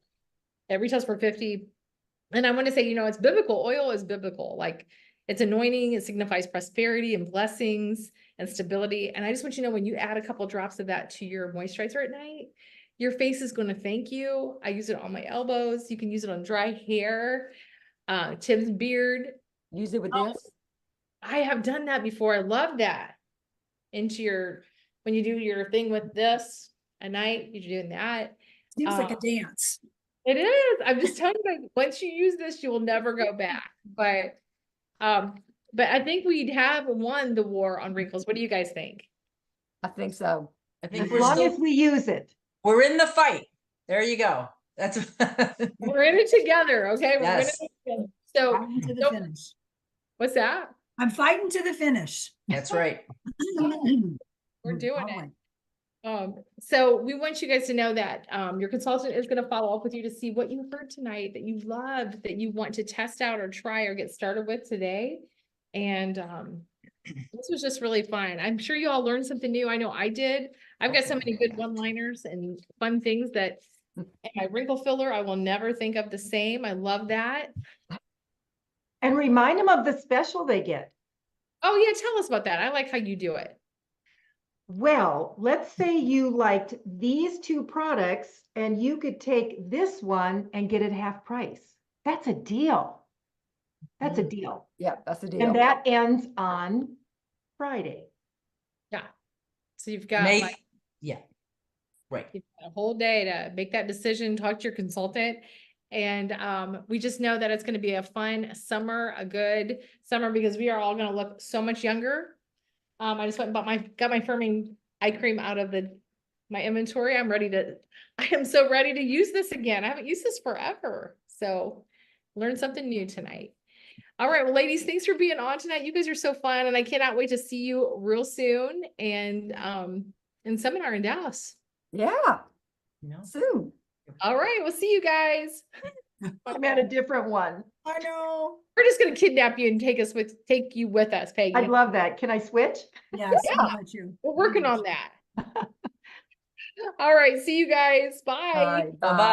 It retails for 50. And I want to say, it's biblical. Oil is biblical. Like it's anointing. It signifies prosperity and blessings and stability. And I just want you to know when you add a couple drops of that to your moisturizer at night, your face is going to thank you. I use it on my elbows. You can use it on dry hair, Tim's beard. Use it with this. I have done that before. I love that. When you do your thing with this at night, you're doing that. Seems like a dance. It is. I'm just telling you guys, once you use this, you will never go back. But I think we'd have won the war on wrinkles. What do you guys think? I think so. I think As long as we use it. we're in the fight. There you go. That's We're in it together, okay? We're Yes. in it together. So Fighting to the finish. what's that? I'm fighting to the finish. That's right. We're doing it. So we want you guys to know that your consultant is going to follow up with you to see what you heard tonight that you loved, that you want to test out or try or get started with today. And this was just really fun. I'm sure you all learned something new. I know I did. I've got so many good one-liners and fun things that and my wrinkle filler, I will never think of the same. I love that. And remind them of the special they get. Oh yeah, tell us about that. I like how you do it. Well, let's say you liked these two products and you could take this one and get it half price. That's a deal. That's a deal. Yeah, that's the deal. And that ends on Friday. Yeah. So you've got May, like yeah, right. you've got a whole day to make that decision, talk to your consultant. And we just know that it's going to be a fun summer, a good summer because we are all going to look so much younger. I just went and got my firming eye cream out of my inventory. I am so ready to use this again. I haven't used this forever. So learned something new tonight. All right, well, ladies, thanks for being on tonight. You guys are so fun, and I cannot wait to see you real soon and in seminar in Dallas. Yeah, No. soon. All right, we'll see you guys. I'm at a different one. I know. We're just gonna kidnap you and take you with us, Peggy. I'd love that. Can I switch? Yes, Yeah. I'll let you. We're working on that. All right, see you guys. Bye. All right, Bye-bye. bye.